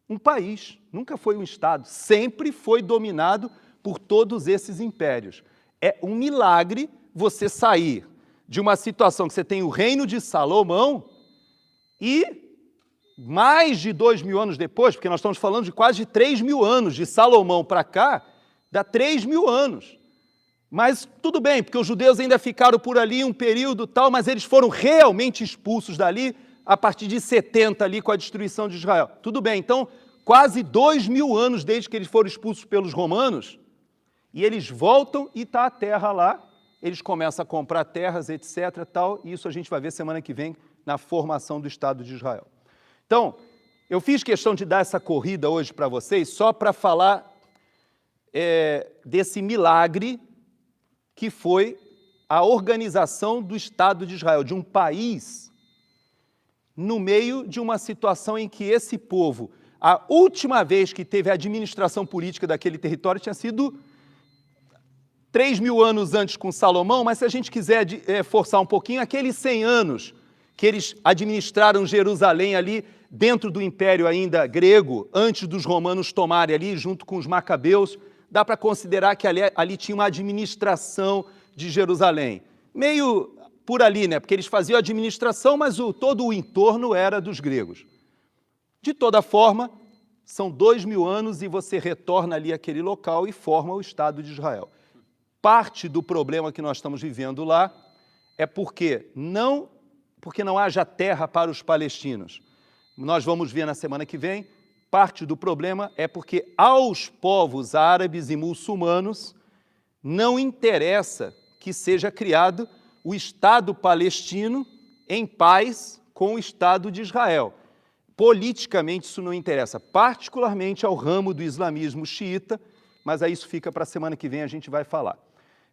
um país, nunca foi um estado, sempre foi dominado por todos esses impérios. É um milagre você sair de uma situação que você tem o reino de Salomão e mais de 2.000 anos depois, porque nós estamos falando de quase 3.000 anos, de Salomão para cá, dá 3.000 anos. Mas tudo bem, porque os judeus ainda ficaram por ali um período tal, mas eles foram realmente expulsos dali a partir de 70 ali com a destruição de Israel. Tudo bem, então quase 2.000 anos desde que eles foram expulsos pelos romanos, e eles voltam e está a terra lá, eles começam a comprar terras, etc. Tal, e isso a gente vai ver semana que vem na formação do Estado de Israel. Então, eu fiz questão de dar essa corrida hoje para vocês só para falar desse milagre que foi a organização do Estado de Israel, de um país no meio de uma situação em que esse povo, a última vez que teve a administração política daquele território tinha sido 3.000 anos antes com Salomão, mas se a gente quiser forçar um pouquinho, aqueles 100 anos que eles administraram Jerusalém ali dentro do Império ainda grego, antes dos romanos tomarem ali, junto com os macabeus, dá para considerar que ali tinha uma administração de Jerusalém. Meio por ali, né? Porque eles faziam a administração, mas todo o entorno era dos gregos. De toda forma, são 2.000 anos e você retorna ali àquele local e forma o Estado de Israel. Parte do problema que nós estamos vivendo lá é porque não haja terra para os palestinos. Nós vamos ver na semana que vem, parte do problema é porque aos povos árabes e muçulmanos não interessa que seja criado o Estado palestino em paz com o Estado de Israel. Politicamente isso não interessa, particularmente ao ramo do islamismo xiita, mas aí isso fica para a semana que vem, a gente vai falar.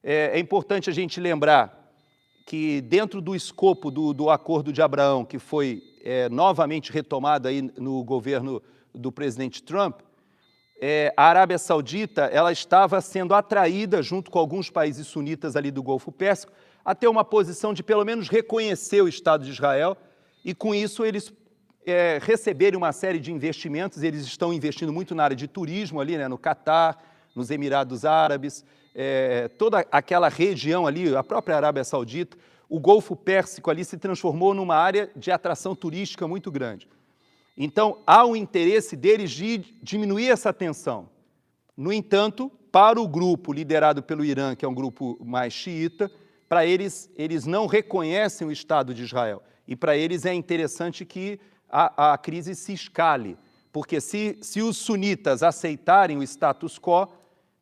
É importante a gente lembrar que dentro do escopo do Acordo de Abraão, que foi novamente retomado aí no governo do presidente Trump, a Arábia Saudita ela estava sendo atraída, junto com alguns países sunitas ali do Golfo Pérsico, a ter uma posição de pelo menos reconhecer o Estado de Israel, e com isso eles receberem uma série de investimentos. Eles estão investindo muito na área de turismo ali, né, no Catar, nos Emirados Árabes, toda aquela região ali, a própria Arábia Saudita, o Golfo Pérsico ali se transformou numa área de atração turística muito grande. Então, há um interesse deles de diminuir essa tensão. No entanto, para o grupo liderado pelo Irã, que é um grupo mais xiita, para eles não reconhecem o Estado de Israel. E para eles é interessante que a crise se escale, porque se os sunitas aceitarem o status quo,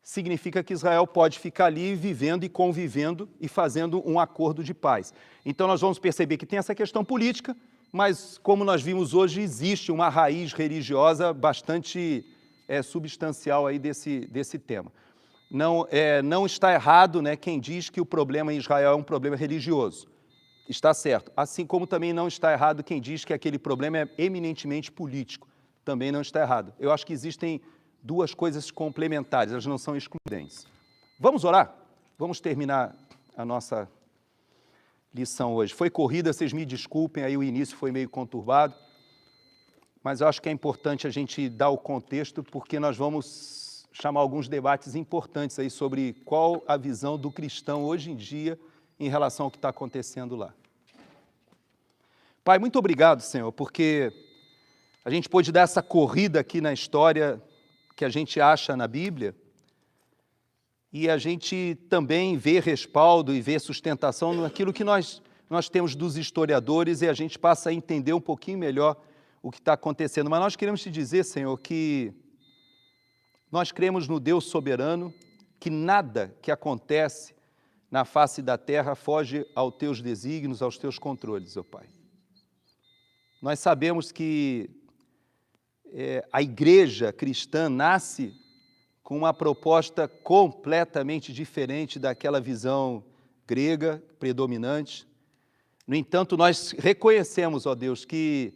significa que Israel pode ficar ali vivendo e convivendo e fazendo um acordo de paz. Então nós vamos perceber que tem essa questão política, mas como nós vimos hoje, existe uma raiz religiosa bastante substancial aí desse tema. Não está errado, né, quem diz que o problema em Israel é um problema religioso. Está certo. Assim como também não está errado quem diz que aquele problema é eminentemente político. Também não está errado. Eu acho que existem duas coisas complementares, elas não são excludentes. Vamos orar? Vamos terminar a nossa lição hoje. Foi corrida, vocês me desculpem, aí o início foi meio conturbado, mas eu acho que é importante a gente dar o contexto, porque nós vamos chamar alguns debates importantes aí sobre qual a visão do cristão hoje em dia em relação ao que está acontecendo lá. Pai, muito obrigado, Senhor, porque a gente pôde dar essa corrida aqui na história que a gente acha na Bíblia, e a gente também vê respaldo e vê sustentação naquilo que nós temos dos historiadores, e a gente passa a entender um pouquinho melhor o que está acontecendo. Mas nós queremos te dizer, Senhor, que nós cremos no Deus soberano, que nada que acontece na face da terra foge aos teus desígnios, aos teus controles, ó Pai. Nós sabemos que a igreja cristã nasce com uma proposta completamente diferente daquela visão grega predominante. No entanto, nós reconhecemos, ó Deus, que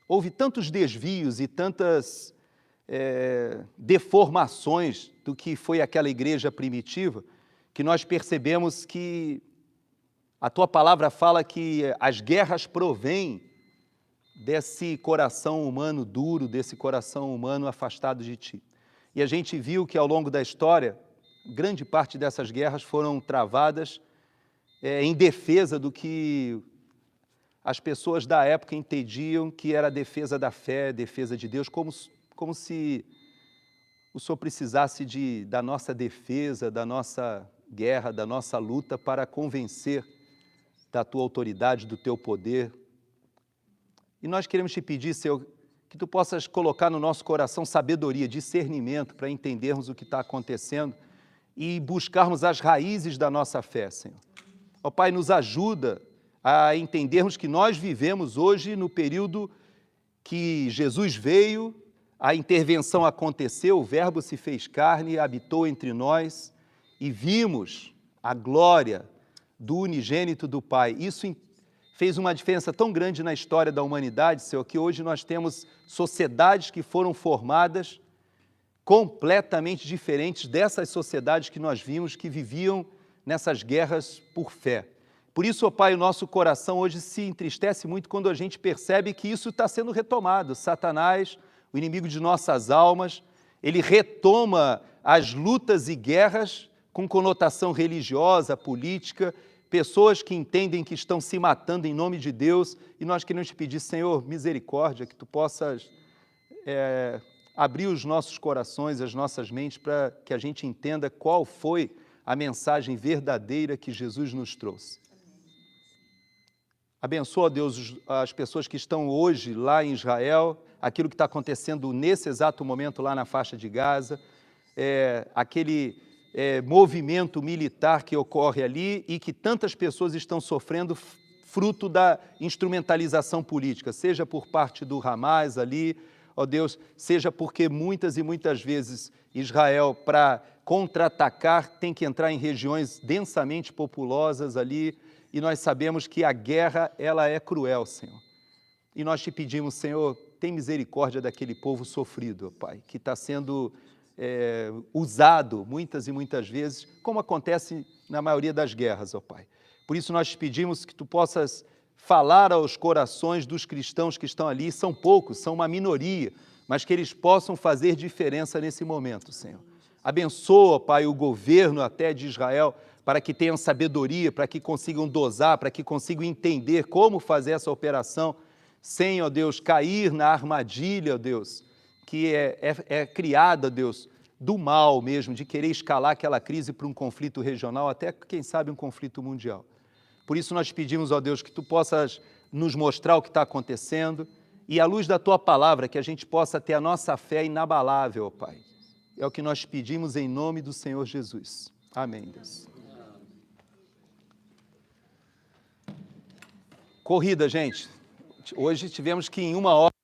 houve tantos desvios e tantas deformações do que foi aquela igreja primitiva, que nós percebemos que a Tua palavra fala que as guerras provêm desse coração humano duro, desse coração humano afastado de Ti. E a gente viu que ao longo da história, grande parte dessas guerras foram travadas em defesa do que as pessoas da época entendiam que era a defesa da fé, defesa de Deus, como se o Senhor precisasse da nossa defesa, da nossa guerra, da nossa luta para convencer da Tua autoridade, do Teu poder. E nós queremos te pedir, Senhor, que Tu possas colocar no nosso coração sabedoria, discernimento para entendermos o que está acontecendo e buscarmos as raízes da nossa fé, Senhor. Ó Pai, nos ajuda a entendermos que nós vivemos hoje no período que Jesus veio, a intervenção aconteceu, o Verbo se fez carne, habitou entre nós e vimos a glória do unigênito do Pai. Isso fez uma diferença tão grande na história da humanidade, Senhor, que hoje nós temos sociedades que foram formadas completamente diferentes dessas sociedades que nós vimos que viviam nessas guerras por fé. Por isso, ó Pai, o nosso coração hoje se entristece muito quando a gente percebe que isso está sendo retomado. Satanás, o inimigo de nossas almas, ele retoma as lutas e guerras com conotação religiosa, política, pessoas que entendem que estão se matando em nome de Deus, e nós queremos te pedir, Senhor, misericórdia, que Tu possas abrir os nossos corações, as nossas mentes, para que a gente entenda qual foi a mensagem verdadeira que Jesus nos trouxe. Abençoa, Deus, as pessoas que estão hoje lá em Israel, aquilo que está acontecendo nesse exato momento lá na faixa de Gaza, aquele movimento militar que ocorre ali e que tantas pessoas estão sofrendo fruto da instrumentalização política, seja por parte do Hamas ali, ó Deus, seja porque muitas e muitas vezes Israel, para contra-atacar, tem que entrar em regiões densamente populosas ali, e nós sabemos que a guerra, ela é cruel, Senhor. E nós te pedimos, Senhor, tem misericórdia daquele povo sofrido, ó Pai, que está sendo usado muitas e muitas vezes, como acontece na maioria das guerras, ó Pai. Por isso nós te pedimos que tu possas falar aos corações dos cristãos que estão ali, são poucos, são uma minoria, mas que eles possam fazer diferença nesse momento, Senhor. Abençoa, Pai, o governo até de Israel, para que tenham sabedoria, para que consigam dosar, para que consigam entender como fazer essa operação, sem, ó Deus, cair na armadilha, ó Deus, que é criada, Deus, do mal mesmo, de querer escalar aquela crise para um conflito regional, até, quem sabe, um conflito mundial. Por isso nós pedimos, ó Deus, que tu possas nos mostrar o que está acontecendo e, à luz da tua palavra, que a gente possa ter a nossa fé inabalável, ó Pai. É o que nós pedimos em nome do Senhor Jesus. Amém, Deus. Corrida, gente. Hoje tivemos que ir em 1 hora.